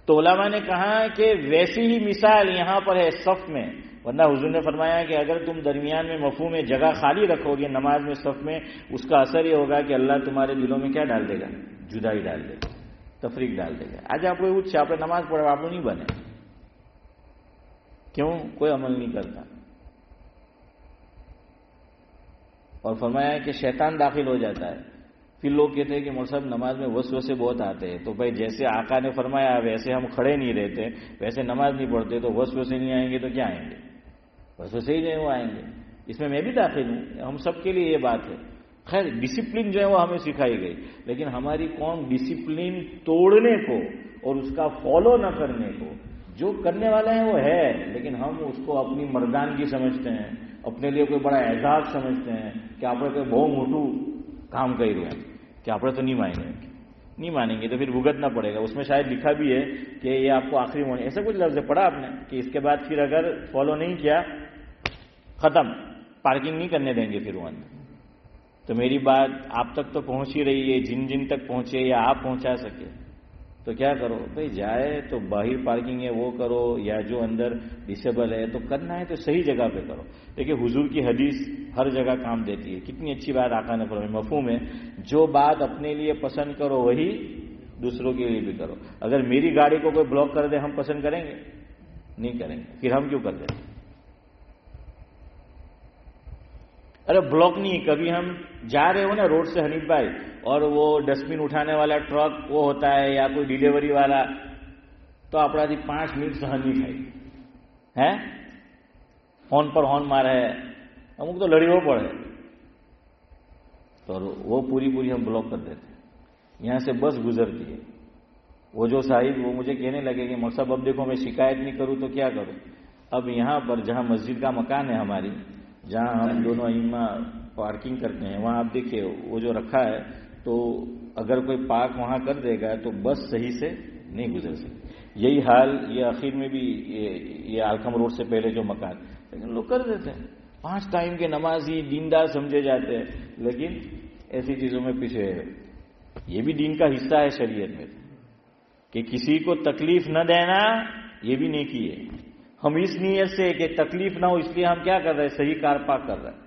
تو علماء نے کہا کہ ویسی ہی مثال یہاں پر ہے صف میں، ورنہ حضور نے فرمایا کہ اگر تم درمیان میں مفہوم میں جگہ خالی رکھو گے نماز میں صف میں، اس کا اثر یہ ہوگا کہ اللہ تمہارے دلوں میں کیا ڈال دے گا؟ جدائی ڈال دے گا، تفریق ڈال دے گا. آج آپ کو آپ نے نماز پڑھو، آپ نہیں بنے، کیوں؟ کوئی عمل نہیں کرتا. اور فرمایا کہ شیطان داخل ہو جاتا ہے. پھر لوگ کہتے ہیں کہ مول صاحب نماز میں وسوسے بہت آتے ہیں. تو بھائی جیسے آقا نے فرمایا ویسے ہم کھڑے نہیں رہتے، ویسے نماز نہیں پڑھتے، تو وسوسے نہیں آئیں گے تو کیا آئیں گے؟ وسوسے ہی نہیں وہ آئیں گے. اس میں بھی داخل ہوں، ہم سب کے لیے یہ بات ہے. خیر ڈسپلن جو ہے وہ ہمیں سکھائی گئی، لیکن ہماری قوم ڈسپلن توڑنے کو اور اس کا فالو نہ کرنے کو، جو کرنے والا ہے وہ ہے، لیکن ہم اس کو اپنی مردانگی سمجھتے ہیں، اپنے لیے کوئی بڑا اعزاز سمجھتے ہیں کہ آپ کوئی بہت موٹو کام کر رہے ہیں کہ آپ تو نہیں مانیں گے تو پھر بھگتنا پڑے گا. اس میں شاید لکھا بھی ہے کہ یہ آپ کو آخری ہونے، ایسا کچھ لفظ پڑھا آپ نے کہ اس کے بعد پھر اگر فالو نہیں کیا ختم، پارکنگ نہیں کرنے دیں گے پھر وہ اندر. تو میری بات آپ تک تو پہنچ ہی رہی ہے، جن تک پہنچے یا آپ پہنچا سکے تو کیا کرو بھائی، جائے تو باہر پارکنگ ہے وہ کرو، یا جو اندر ڈسیبل ہے تو کرنا ہے تو صحیح جگہ پہ کرو. دیکھیں حضور کی حدیث ہر جگہ کام دیتی ہے. کتنی اچھی بات آقا نے فرمائی، مفہوم ہے جو بات اپنے لیے پسند کرو وہی دوسروں کے لیے بھی کرو. اگر میری گاڑی کو کوئی بلاک کر دے ہم پسند کریں گے؟ نہیں کریں گے. پھر ہم کیوں کر دیں؟ ارے بلاک نہیں، کبھی ہم جا رہے ہو نا روڈ سے حنیف بھائی، اور وہ ڈسٹ بن اٹھانے والا ٹرک وہ ہوتا ہے یا کوئی ڈیلیوری والا، تو اپرادھی 5 منٹ سہن نہیں کھائی ہے، ہارن پر ہارن مارا ہے، ہم تو لڑی ہو پڑے تو وہ پوری ہم بلاک کر دیتے. یہاں سے بس گزرتی ہے، وہ جو صاحب وہ مجھے کہنے لگے کہ مول صاحب اب دیکھو میں شکایت نہیں کروں تو کیا کروں. اب یہاں پر جہاں مسجد کا مکان ہے ہماری، جہاں ہم دونوں ائمہ پارکنگ کرتے ہیں، وہاں آپ دیکھیے وہ جو رکھا ہے، تو اگر کوئی پارک وہاں کر دے گا تو بس صحیح سے نہیں گزر سکتی. یہی حال یہ اخیر میں بھی یہ آلکم روڈ سے پہلے جو مکان، لیکن لوگ کر دیتے ہیں. 5 ٹائم کے نمازی دیندار سمجھے جاتے ہیں، لیکن ایسی چیزوں میں پیچھے ہے. یہ بھی دین کا حصہ ہے شریعت میں کہ کسی کو تکلیف نہ دینا، یہ بھی نیکی ہے. ہم اس نیت سے کہ تکلیف نہ ہو اس لیے ہم کیا کر رہے ہیں؟ صحیح کار پاک کر رہے ہیں.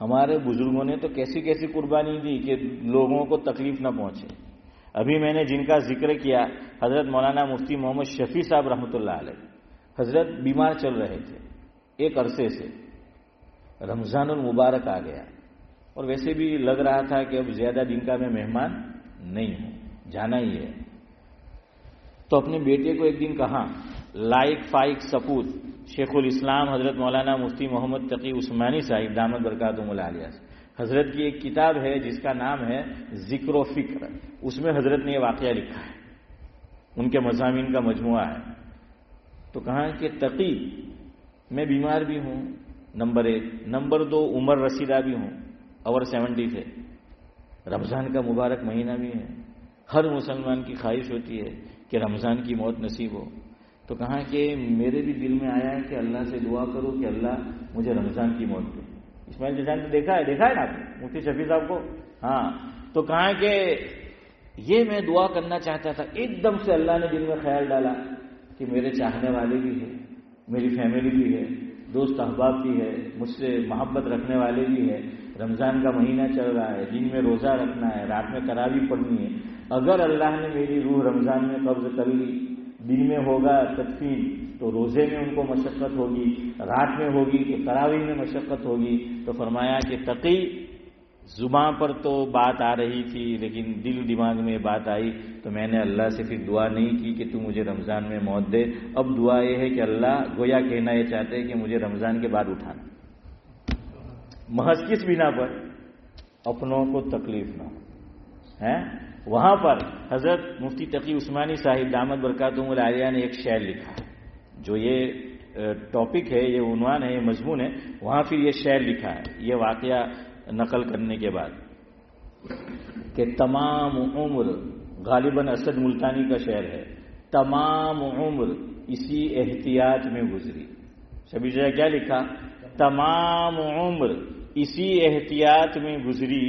ہمارے بزرگوں نے تو کیسی قربانی دی کہ لوگوں کو تکلیف نہ پہنچے. ابھی میں نے جن کا ذکر کیا، حضرت مولانا مفتی محمد شفیع صاحب رحمۃ اللہ علیہ، حضرت بیمار چل رہے تھے ایک عرصے سے، رمضان المبارک آ گیا اور ویسے بھی لگ رہا تھا کہ اب زیادہ دن کا میں مہمان نہیں ہوں، جانا ہی ہے. تو اپنے بیٹے کو ایک دن کہا لائق فائق سپوت شیخ الاسلام حضرت مولانا مفتی محمد تقی عثمانی صاحب دامت برکاتہم العالیہ حضرت کی ایک کتاب ہے جس کا نام ہے ذکر و فکر. اس میں حضرت نے یہ واقعہ لکھا ہے, ان کے مضامین کا مجموعہ ہے. تو کہا کہ تقی میں بیمار بھی ہوں, نمبر 1. نمبر 2 عمر رسیدہ بھی ہوں, اور 70 سے. رمضان کا مبارک مہینہ بھی ہے, ہر مسلمان کی خواہش ہوتی ہے کہ رمضان کی موت نصیب ہو. تو کہا کہ میرے بھی دل میں آیا ہے کہ اللہ سے دعا کرو کہ اللہ مجھے رمضان کی موت دے. اسماعیل جیسان نے دیکھا ہے نا آپ مفتی شفیع صاحب کو؟ ہاں. تو کہا کہ یہ میں دعا کرنا چاہتا تھا, ایک دم سے اللہ نے دل میں خیال ڈالا کہ میرے چاہنے والے بھی ہیں, میری فیملی بھی ہے, دوست احباب بھی ہے, مجھ سے محبت رکھنے والے بھی ہے, رمضان کا مہینہ چل رہا ہے, دن میں روزہ رکھنا ہے, رات میں تراویح پڑھنی ہے. اگر اللہ نے میری روح رمضان میں قبض کر لی, دن میں ہوگا تدفین تو روزے میں ان کو مشقت ہوگی, رات میں ہوگی تو تراویح میں مشقت ہوگی. تو فرمایا کہ تقی زباں پر تو بات آ رہی تھی لیکن دل دماغ میں بات آئی تو میں نے اللہ سے پھر دعا نہیں کی کہ تو مجھے رمضان میں موت دے. اب دعا یہ ہے کہ اللہ گویا کہنا یہ چاہتے ہیں کہ مجھے رمضان کے بعد اٹھانا. محض کس بنا پر؟ اپنوں کو تکلیف نہ ہو. وہاں پر حضرت مفتی تقی عثمانی صاحب دامت برکاتہم العالیہ نے ایک شعر لکھا ہے, جو یہ ٹاپک ہے, یہ عنوان ہے, یہ مضمون ہے. وہاں پھر یہ شعر لکھا ہے یہ واقعہ نقل کرنے کے بعد کہ تمام عمر, غالباً اسد ملتانی کا شعر ہے, تمام عمر اسی احتیاط میں گزری. سبھی جگہ کیا لکھا؟ تمام عمر اسی احتیاط میں گزری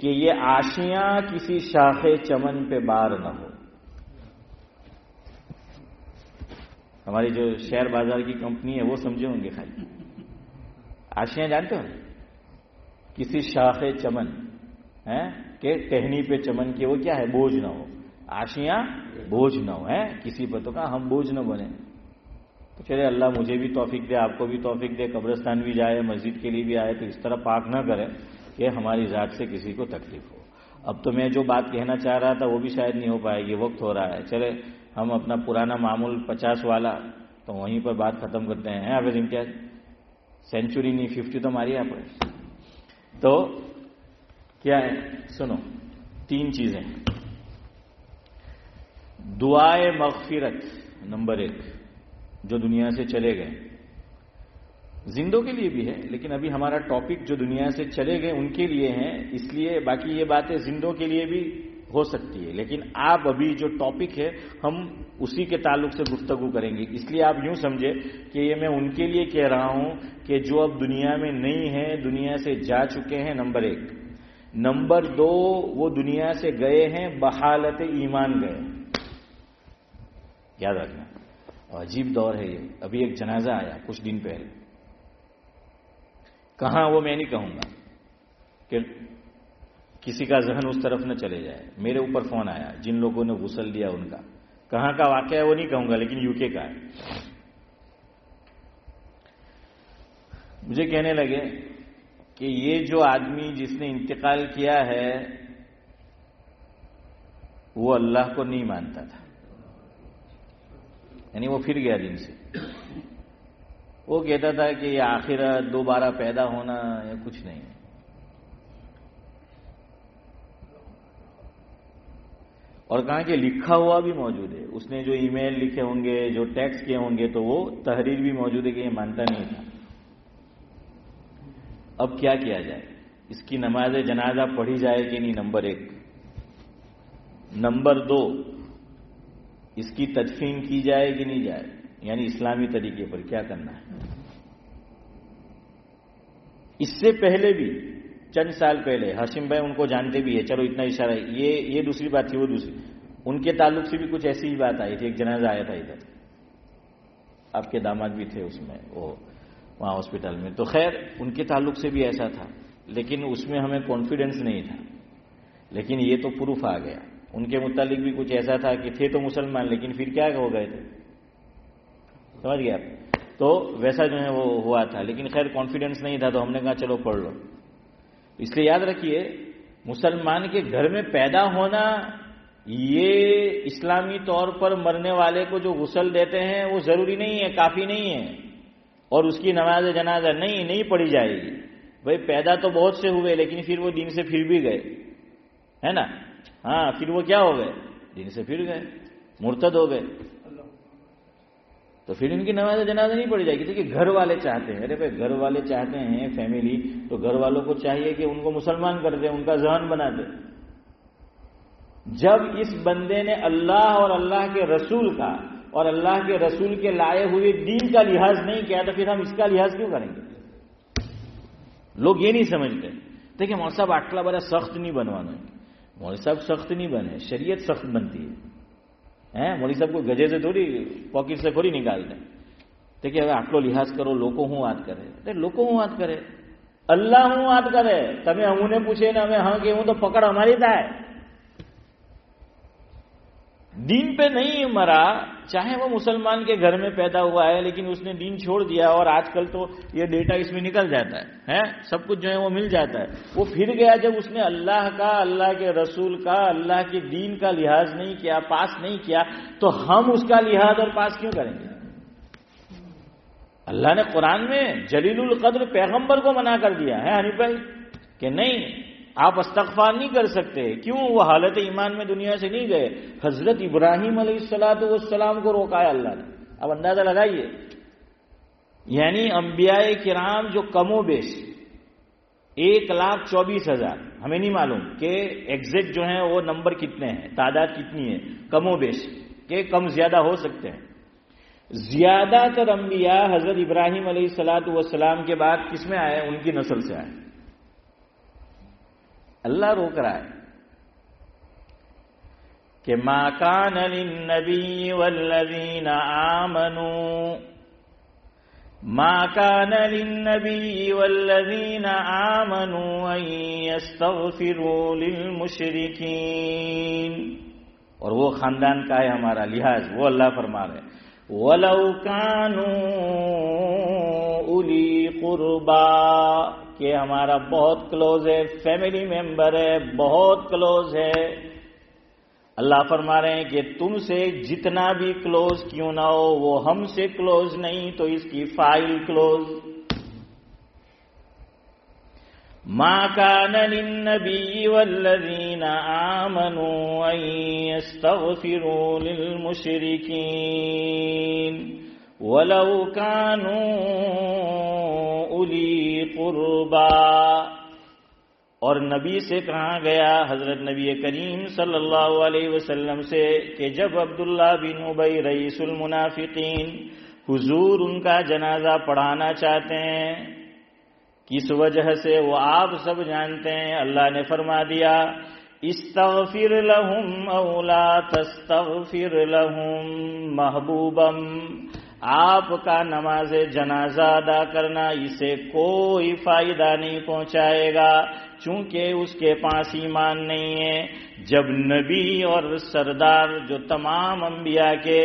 کہ یہ آشیاں کسی شاخ چمن پہ بار نہ ہو. ہماری جو شیئر بازار کی کمپنی ہے وہ سمجھے ہوں گے. خالی آشیاں جانتے ہو, کسی شاخ چمن کہ ٹہنی پہ چمن کے وہ کیا ہے, بوجھ نہ ہو. آشیاں بوجھ نہ ہو کسی پر. تو کہا ہم بوجھ نہ بنے. تو چلے اللہ مجھے بھی توفیق دے, آپ کو بھی توفیق دے, قبرستان بھی جائے, مسجد کے لیے بھی آئے تو اس طرح پاک نہ کرے کہ ہماری ذات سے کسی کو تکلیف ہو. اب تو میں جو بات کہنا چاہ رہا تھا وہ بھی شاید نہیں ہو پائے گی, وقت ہو رہا ہے. چلے ہم اپنا پرانا معمول 50 والا تو وہیں پر بات ختم کرتے ہیں. حافظ امتیاز سینچری نہیں 50 تو ماری آپ. تو کیا ہے سنو, 3 چیزیں. دعائے مغفرت نمبر 1 جو دنیا سے چلے گئے, زندوں کے لیے بھی ہے لیکن ابھی ہمارا ٹاپک جو دنیا سے چلے گئے ان کے لیے ہیں, اس لیے باقی یہ باتیں زندوں کے لیے بھی ہو سکتی ہے. لیکن آپ ابھی جو ٹاپک ہے ہم اسی کے تعلق سے گفتگو کریں گے. اس لیے آپ یوں سمجھے کہ یہ میں ان کے لیے کہہ رہا ہوں کہ جو اب دنیا میں نہیں ہیں, دنیا سے جا چکے ہیں, نمبر 1. نمبر 2 وہ دنیا سے گئے ہیں بحالت ایمان گئے. یاد رکھنا عجیب دور ہے یہ. ابھی ایک جنازہ آیا کچھ دن پہلے, کہاں وہ میں نہیں کہوں گا کہ کسی کا ذہن اس طرف نہ چلے جائے. میرے اوپر فون آیا جن لوگوں نے غسل دیا ان کا, کہاں کا واقعہ ہے وہ نہیں کہوں گا لیکن UK کا ہے. مجھے کہنے لگے کہ یہ جو آدمی جس نے انتقال کیا ہے وہ اللہ کو نہیں مانتا تھا, یعنی وہ پھر گیا دن سے. وہ کہتا تھا کہ یہ آخرت, دوبارہ پیدا ہونا یا کچھ نہیں. اور کہا کہ لکھا ہوا بھی موجود ہے, اس نے جو ای میل لکھے ہوں گے, جو ٹیکسٹ کیے ہوں گے, تو وہ تحریر بھی موجود ہے کہ یہ مانتا نہیں تھا. اب کیا کیا جائے, اس کی نماز جنازہ پڑھی جائے کہ نہیں, نمبر 1. نمبر 2 اس کی تدفین کی جائے کہ نہیں جائے, یعنی اسلامی طریقے پر کیا کرنا ہے. اس سے پہلے بھی چند سال پہلے ہاشم بھائی ان کو جانتے بھی ہے, چلو اتنا اشارہ ہے, یہ دوسری بات تھی. وہ دوسری ان کے تعلق سے بھی کچھ ایسی ہی بات آئی تھی. ایک جنازہ آیا تھا ادھر, آپ کے داماد بھی تھے اس میں, وہ وہاں ہاسپٹل میں. تو خیر ان کے تعلق سے بھی ایسا تھا لیکن اس میں ہمیں کانفیڈنس نہیں تھا. لیکن یہ تو پروف آ گیا. ان کے متعلق بھی کچھ ایسا تھا کہ تھے تو مسلمان لیکن پھر کیا ہو گئے تھے, سمجھ گئے آپ. تو ویسا جو ہے وہ ہوا تھا لیکن خیر کانفیڈنس نہیں تھا تو ہم نے کہا چلو پڑھ لو. اس لیے یاد رکھیے مسلمان کے گھر میں پیدا ہونا یہ اسلامی طور پر مرنے والے کو جو غسل دیتے ہیں وہ ضروری نہیں ہے، کافی نہیں ہے، اور اس کی نماز جنازہ نہیں پڑھی جائے گی. بھائی پیدا تو بہت سے ہوئے لیکن پھر وہ دین سے پھر بھی گئے، ہے نا؟ ہاں، پھر وہ کیا ہو گئے؟ دین سے پھر گئے، مرتد ہو گئے. تو پھر ان کی نماز جنازہ نہیں پڑھی جائے گی. دیکھیے گھر والے چاہتے ہیں، ارے بھائی گھر والے چاہتے ہیں فیملی، تو گھر والوں کو چاہیے کہ ان کو مسلمان کر دیں، ان کا ذہن بنا دیں. جب اس بندے نے اللہ اور اللہ کے رسول کا اور اللہ کے رسول کے لائے ہوئے دین کا لحاظ نہیں کیا تو پھر ہم اس کا لحاظ کیوں کریں گے؟ لوگ یہ نہیں سمجھتے. دیکھیں مولوی صاحب آٹلا بڑا سخت نہیں بنوانا ہے. مولوی صاحب سخت نہیں بنے، شریعت سخت بنتی ہے. مولوی صاحب کو گجے سے تھوڑی پاکٹ سے تھوڑی نکالتے ہیں. دیکھیے اگر آٹلو لحاظ کرو لوگوں ہوں વાત કરે، لوگوں ہوں વાત કરે، اللہ ہوں વાત કરે. તમે અમને પૂછે ને અમે હા કેવું તો પકડ અમારી થાય. دین پہ نہیں مرا، چاہے وہ مسلمان کے گھر میں پیدا ہوا ہے لیکن اس نے دین چھوڑ دیا، اور آج کل تو یہ ڈیٹا اس میں نکل جاتا ہے، سب کچھ جو ہے وہ مل جاتا ہے. وہ پھر گیا جب اس نے اللہ کا، اللہ کے رسول کا، اللہ کے دین کا لحاظ نہیں کیا، پاس نہیں کیا، تو ہم اس کا لحاظ اور پاس کیوں کریں گے؟ اللہ نے قرآن میں جلیل القدر پیغمبر کو منع کر دیا ہے حنیف بھائی کہ نہیں آپ استغفار نہیں کر سکتے. کیوں؟ وہ حالت ایمان میں دنیا سے نہیں گئے. حضرت ابراہیم علیہ السلام کو روکا ہے اللہ نے. اب اندازہ لگائیے، یعنی انبیاء کرام جو کم و بیش 1,24,000، ہمیں نہیں معلوم کہ ایگزیکٹ جو ہیں وہ نمبر کتنے ہیں، تعداد کتنی ہے، کم و بیش کہ کم زیادہ ہو سکتے ہیں. زیادہ تر انبیاء حضرت ابراہیم علیہ السلام کے بعد کس میں آئے؟ ان کی نسل سے آئے. اللہ روک رہا ہے کہ ما کان للنبی والذین آمنوا، ما کان للنبی والذین آمنوا ان یستغفروا للمشرکین. اور وہ خاندان کا ہے ہمارا لحاظ، وہ اللہ فرما رہے وَلَوْ كَانُوا أُولِي قُرْبَى، کہ ہمارا بہت کلوز ہے، فیملی ممبر ہے، بہت کلوز ہے. اللہ فرما رہے ہیں کہ تم سے جتنا بھی کلوز کیوں نہ ہو وہ ہم سے کلوز نہیں، تو اس کی فائل کلوز. ما كان للنبي والذين آمنوا أن يستغفروا للمشركين ولو كانوا أولي قربى. اور نبی سے کہا گیا، حضرت نبی کریم صلی اللہ علیہ وسلم سے، کہ جب عبداللہ بن ابی رئیس المنافقین حضور ان کا جنازہ پڑھانا چاہتے ہیں، کس وجہ سے وہ آپ سب جانتے ہیں. اللہ نے فرما دیا استغفر لهم او لا تستغفر لهم محبوبا، آپ کا نماز جنازہ ادا کرنا اسے کوئی فائدہ نہیں پہنچائے گا، چونکہ اس کے پاس ایمان نہیں ہے. جب نبی اور سردار جو تمام انبیاء کے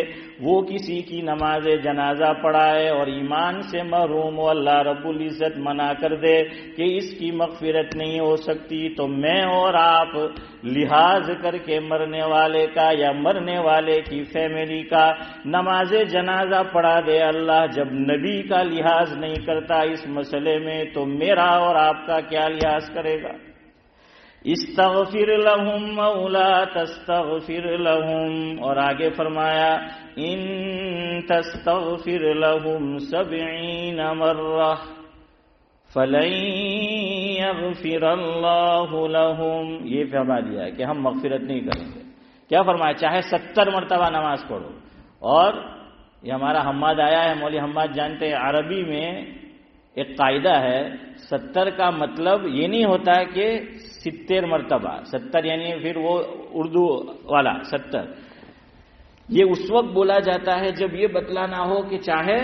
وہ کسی کی نماز جنازہ پڑھائے اور ایمان سے محروم ہو، اللہ رب العزت منع کر دے کہ اس کی مغفرت نہیں ہو سکتی، تو میں اور آپ لحاظ کر کے مرنے والے کا یا مرنے والے کی فیملی کا نماز جنازہ پڑھا دے. اللہ جب نبی کا لحاظ نہیں کرتا اس مسئلے میں تو میرا اور آپ کا کیا لحاظ کرے گا؟ استغفر لهم او لا تستغفر لهم. اور آگے فرمایا ان تستغفر لهم 70 مرة فلن يغفر الله لهم. یہ فرما دیا کہ ہم مغفرت نہیں کریں گے. کیا فرمایا؟ چاہے 70 مرتبہ نماز پڑھو. اور یہ ہمارا حماد آیا ہے، مولوی حماد جانتے ہیں، عربی میں ایک قاعدہ ہے، 70 کا مطلب یہ نہیں ہوتا کہ 70 مرتبہ، 70 یعنی پھر وہ اردو والا 70. یہ اس وقت بولا جاتا ہے جب یہ بتلانا ہو کہ چاہے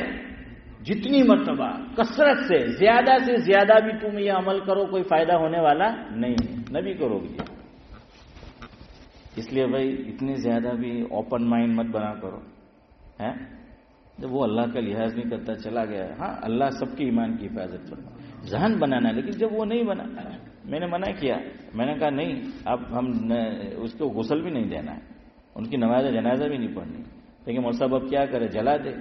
جتنی مرتبہ کثرت سے زیادہ بھی تم یہ عمل کرو کوئی فائدہ ہونے والا نہیں ہے. نبی کو روک دیا. اس لیے بھائی اتنی زیادہ بھی اوپن مائنڈ مت بنا کرو. جب وہ اللہ کا لحاظ نہیں کرتا چلا گیا، ہاں اللہ سب کے ایمان کی حفاظت کرنا، ذہن بنانا. لیکن جب وہ نہیں بنا، میں نے منع کیا، میں نے کہا نہیں، اب ہم اس کو غسل بھی نہیں دینا ہے. ان کی نماز جنازہ بھی نہیں پڑھنی. لیکن مول صاحب اب کیا کرے, جلا دے.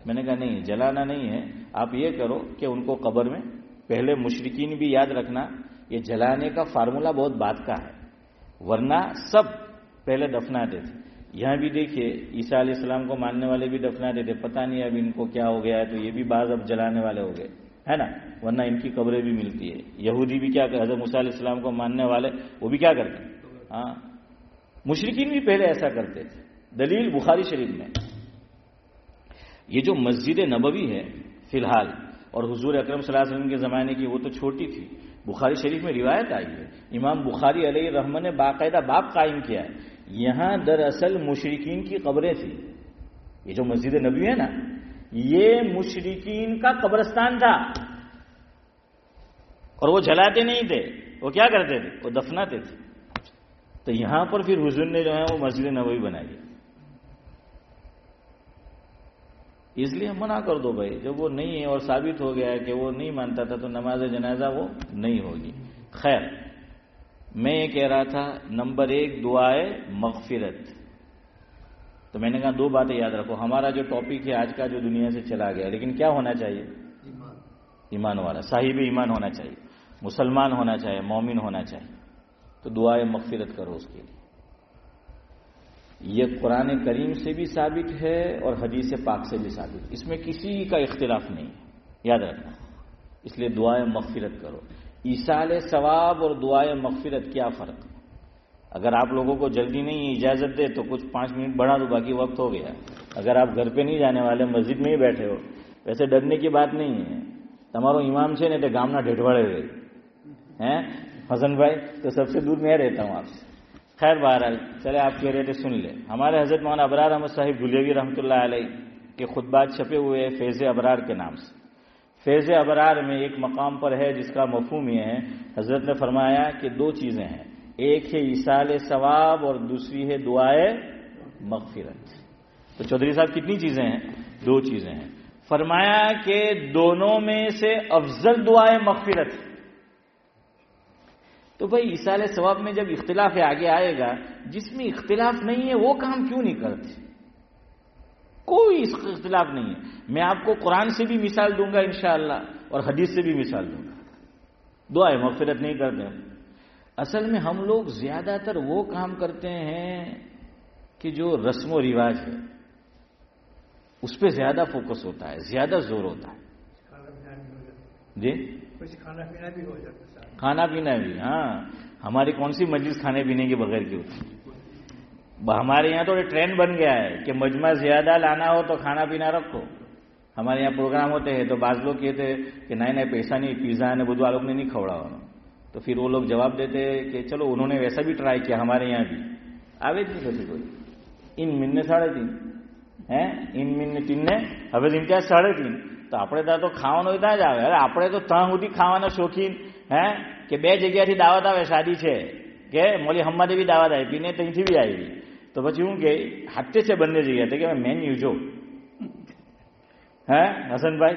میں نے کہا نہیں, جلانا نہیں ہے, آپ یہ کرو کہ ان کو قبر میں, پہلے مشرکین بھی یاد رکھنا یہ جلانے کا فارمولا بہت بات کا ہے, ورنہ سب پہلے دفناتے تھے. یہاں بھی دیکھیے عیسیٰ علیہ السلام کو ماننے والے بھی دفناتے تھے, پتہ نہیں اب ان کو کیا ہو گیا ہے تو یہ بھی بعض اب جلانے والے ہو گئے, ہے نا, ورنہ ان کی قبریں بھی ملتی ہے. یہودی بھی کیا کرتے, حضرت موسیٰ علیہ السلام کو ماننے والے وہ بھی کیا کرتے, ہاں مشرکین بھی پہلے ایسا کرتے تھے. دلیل بخاری شریف میں. یہ جو مسجد نبوی ہے فی الحال, اور حضور اکرم صلی اللہ علیہ وسلم کے زمانے کی وہ تو چھوٹی تھی, بخاری شریف میں روایت آئی ہے, امام بخاری علیہ رحمہ نے باقاعدہ باب قائم کیا ہے. یہاں دراصل مشرکین کی قبریں تھیں. یہ جو مسجد نبوی ہے نا, یہ مشرکین کا قبرستان تھا, اور وہ جلاتے نہیں تھے, وہ کیا کرتے تھے, وہ دفناتے تھے. تو یہاں پر پھر حضور نے جو ہے وہ مسجد نبوی بنائی. اس لیے منع کر دو بھائی, جب وہ نہیں ہے اور ثابت ہو گیا ہے کہ وہ نہیں مانتا تھا تو نماز جنازہ وہ نہیں ہوگی. خیر, میں یہ کہہ رہا تھا نمبر 1 دعائے مغفرت. تو میں نے کہا 2 باتیں یاد رکھو. ہمارا جو ٹاپک ہے آج کا جو دنیا سے چلا گیا, لیکن کیا ہونا چاہیے, ایمان والا, صاحب ایمان ہونا چاہیے, مسلمان ہونا چاہیے, مومن ہونا چاہیے. تو دعائے مغفرت کرو اس کے لیے. یہ قرآن کریم سے بھی ثابت ہے اور حدیث پاک سے بھی ثابت, اس میں کسی کا اختلاف نہیں ہے, یاد رکھنا. اس لیے دعائے مغفرت کرو. ایصال ثواب اور دعائے مغفرت کیا فرق ہے؟ اگر آپ لوگوں کو جلدی نہیں اجازت دے تو کچھ 5 منٹ بڑھا دو, باقی وقت ہو گیا. اگر آپ گھر پہ نہیں جانے والے, مسجد میں ہی بیٹھے ہو, ویسے ڈرنے کی بات نہیں ہے. تمہارو امام سے نہیں تو گامنا ڈھیٹواڑے ہوئے ہیں حسن بھائی, تو سب سے دور میں رہتا ہوں آپ سے. خیر بہرحال چلے, آپ کہہ رہے تھے سن لے. ہمارے حضرت مولانا ابرار احمد صاحب دھولیوی رحمۃ اللہ علیہ کے خطبات چھپے ہوئے ہیں فیض ابرار کے نام سے. فیض ابرار میں ایک مقام پر ہے جس کا مفہوم یہ ہے, حضرت نے فرمایا کہ 2 چیزیں ہیں, ایک ہے ایصال ثواب اور دوسری ہے دعائے مغفرت. تو چودھری صاحب کتنی چیزیں ہیں, 2 چیزیں ہیں. فرمایا کہ دونوں میں سے افضل دعائے مغفرت. تو بھائی ایصال ثواب میں جب اختلاف ہے, آگے آئے گا, جس میں اختلاف نہیں ہے وہ کام کیوں نہیں کرتے؟ کوئی اختلاف نہیں ہے. میں آپ کو قرآن سے بھی مثال دوں گا انشاءاللہ, اور حدیث سے بھی مثال دوں گا. دعائے مغفرت نہیں کرتے. اصل میں ہم لوگ زیادہ تر وہ کام کرتے ہیں کہ جو رسم و رواج ہے اس پہ زیادہ فوکس ہوتا ہے, زیادہ زور ہوتا ہے. جی کھانا پینا بھی, ہاں ہماری کون سی مجلس کھانے پینے کے بغیر کی ہوتی ہے؟ ہمارے یہاں تو ٹرینڈ بن گیا ہے کہ مجمع زیادہ لانا ہو تو کھانا پینا رکھو. ہمارے یہاں پروگرام ہوتے ہیں تو بعض لوگ کہتے ہیں کہ نہیں پیسہ نہیں, پیزا نے بدھ والوں نے نہیں کھوڑا ہونا. تو پھر وہ لوگ جواب دیتے کہ چلو انہوں نے ویسا بھی ٹرائی کیا, ہمارے یہاں بھی آوے تھی کسی کوئی. ان من نے 3.5 ہیں, ان من نے 3 ને હવે ઇમ્તિયાઝ 3.5. તો આપણે ત્યાં તો ખાવાનું ત્યાં જ આવે. અરે આપણે તો ત્યાં સુધી ખાવાના શોખીન હે કે 2 જગ્યાથી દાવત આવે, શાદી છે કે મોલી હમ્માદે બી દાવત આવી ને ત્યાંથી બી આવી. તો પછી હું કે હાથે છે બંને જગ્યા. તો કે મેન્યુ જો હે હસનભાઈ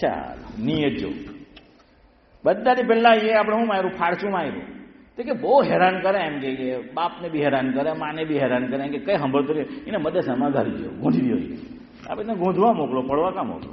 ચાલ નિયત જો બધાથી પહેલા એ આપણે હું માર્યું ફાડચું માર્યું તો કે બહુ હેરાન કરે એમ કે બાપને બી હેરાન કરે, માને બી હેરાન કરે કે કઈ સાંભળતો રહે એને મધે સમા ઘાલી દો, ગૂંધી દો. આપણે ગૂંધવા મોકલો, પડવા કા મોકલો?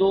2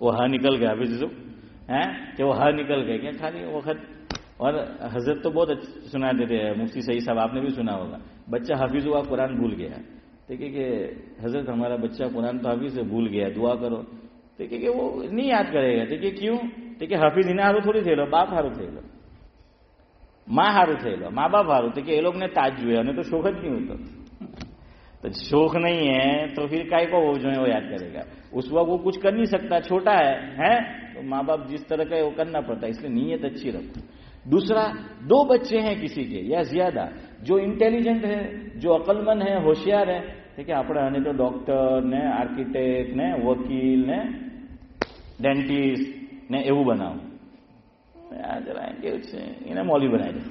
وہ ہاں نکل گیا حافظ ہیں کہ وہ ہاں نکل گئے کیا خالی وقت. اور حضرت تو بہت سناتے تھے, مفتی سعید صاحب آپ نے بھی سنا ہوگا, بچہ حافظ ہوا قرآن بھول گیا, دیکھیے کہ حضرت ہمارا بچہ قرآن تو حافظ سے بھول گیا, دعا کرو. دیکھیے کہ وہ نہیں یاد کرے گا. دیکھیے کیوں, دیکھیے حافظ انہیں ہارو تھوڑی تھے لو, باپ ہارو تھے لو, ماں ہارو تھے لو, ماں باپ ہارو تھے کہ یہ لوگ نے تاج جو ہے انہیں تو شوق نہیں ہوتا. تو شوق نہیں ہے تو پھر کائی کو وہ جو ہے وہ یاد کرے گا. اس وقت وہ کچھ کر نہیں سکتا, چھوٹا ہے تو ماں باپ جس طرح کا ہے وہ کرنا پڑتا ہے, اس لیے نیت اچھی رکھو. دوسرا, 2 بچے ہیں کسی کے یا زیادہ جو انٹیلیجنٹ ہے, جو عقل مند ہے, ہوشیار ہے, ٹھیک ہے, આપણે આને તો ડોક્ટર ને આર્કિટેક્ટ ને વકીલ ને ડેન્ટિસ્ટ ને એવું બનાવો, જરા કેવું છે એને મૌલવી બનાવી દો,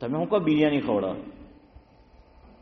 તમે હું કો બિરયાની ખવડાવો.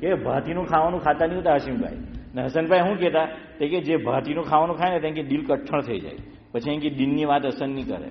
કે ભાતીનું ખાવાનું ખાતા નહીં હોતા હસીમભાઈ ને હસનભાઈ શું કહેતા કે જે ભાતીનું ખાવાનું ખાય ને તેની દિલ કઠણ થઈ જાય, પછી એની દિલની વાત અસર નહીં કરે,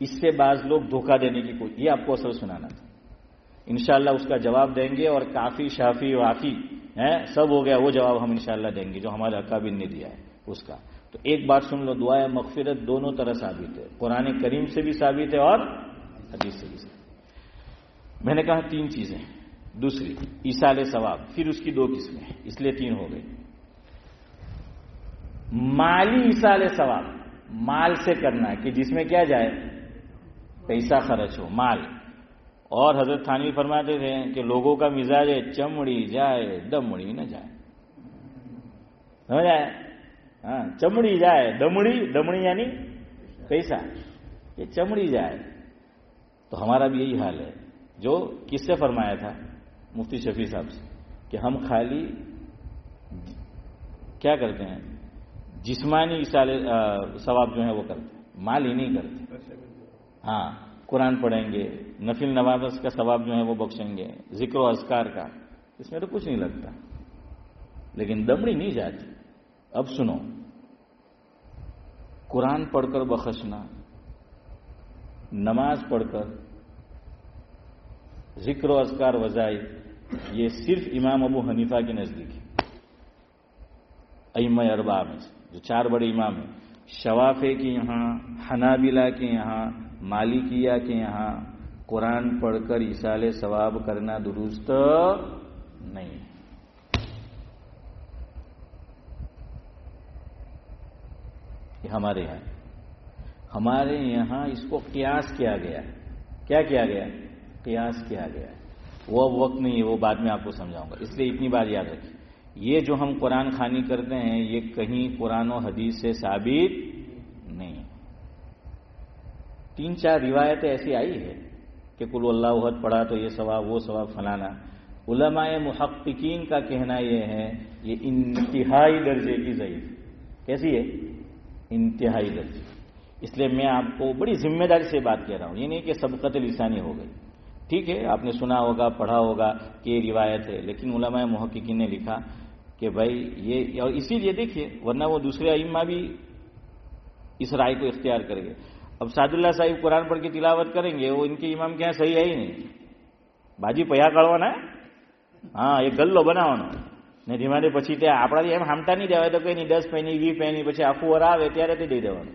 اس سے بعض لوگ دھوکہ دینے کی کوئی، یہ آپ کو اصل سنانا تھا. انشاءاللہ اس کا جواب دیں گے، اور کافی شافی وافی ہے سب ہو گیا، وہ جواب ہم انشاءاللہ دیں گے جو ہمارے اکابر نے دیا ہے اس کا. تو ایک بات سن لو، دعائے مغفرت دونوں طرح ثابت ہے، قرآن کریم سے بھی ثابت ہے اور حدیث سے بھی ثابت. میں نے کہا 3 چیزیں. دوسری ایصال ثواب، پھر اس کی 2 قسمیں ہیں، اس لیے 3 ہو گئی. مالی ایصال ثواب، مال سے کرنا ہے کہ جس میں کیا جائے، پیسہ خرچ ہو، مال. اور حضرت تھانوی فرماتے تھے کہ لوگوں کا مزاج ہے چمڑی جائے دمڑی نہ جائے. سمجھ آئے؟ ہاں، چمڑی جائے دمڑی یعنی پیسہ، یہ چمڑی جائے. تو ہمارا بھی یہی حال ہے، جو کس سے فرمایا تھا؟ مفتی شفیع صاحب سے، کہ ہم خالی کیا کرتے ہیں، جسمانی ایصال ثواب جو ہے وہ کرتے ہیں، مال ہی نہیں کرتے. ہاں، قرآن پڑھیں گے، نفل نوافل کا ثواب جو ہے وہ بخشیں گے، ذکر و اذکار کا، اس میں تو کچھ نہیں لگتا، لیکن دمڑی نہیں جاتی. اب سنو، قرآن پڑھ کر بخشنا، نماز پڑھ کر، ذکر و اذکار وظائف، یہ صرف امام ابو حنیفہ کے نزدیک ہے. ائمہ اربعہ میں جو 4 بڑے امام ہیں، شوافع کے یہاں، حنابلہ کے یہاں، مالکیہ کے یہاں قرآن پڑھ کر ایصال ثواب کرنا درست نہیں. یہ ہمارے یہاں اس کو قیاس کیا گیا ہے. کیا کیا گیا؟ قیاس کیا گیا ہے. وہ وقت نہیں ہے، وہ بعد میں آپ کو سمجھاؤں گا. اس لیے اتنی بات یاد رکھیے، یہ جو ہم قرآن خوانی کرتے ہیں یہ کہیں قرآن و حدیث سے ثابت نہیں. 3-4 روایتیں ایسی آئی ہے کہ قل اللہ احد پڑھا تو یہ ثواب، وہ ثواب فلانا. علماء محققین کا کہنا یہ ہے یہ انتہائی درجے کی ضعیف. کیسی ہے؟ انتہائی درجے. اس لیے میں آپ کو بڑی ذمہ داری سے بات کہہ رہا ہوں، یہ نہیں کہ سبقت لسانی ہو گئی. ٹھیک ہے، آپ نے سنا ہوگا، پڑھا ہوگا کہ یہ روایت ہے، لیکن علماء محققین نے لکھا کہ بھائی یہ، اور اسی لیے دیکھیے، ورنہ وہ دوسرے ائمہ بھی اس رائے کو اختیار کریں گے. اب سعد اللہ صاحب قرآن پڑھ کے تلاوت کریں گے، وہ ان کے امام کے یہاں صحیح ہے ہی نہیں. બાજી પૈયા કાઢવાના. હા, એ ગલ્લો બનાવવાનો ને ધીમાને પછી તે આપણાથી એમ હામતા નહીં દેવાય તો કંઈ નહીં, 10 પેની 20 પેની પછી આખું વર આવે ત્યારે તે દઈ દેવાનું.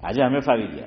આજે અમે ફાવી ગયા.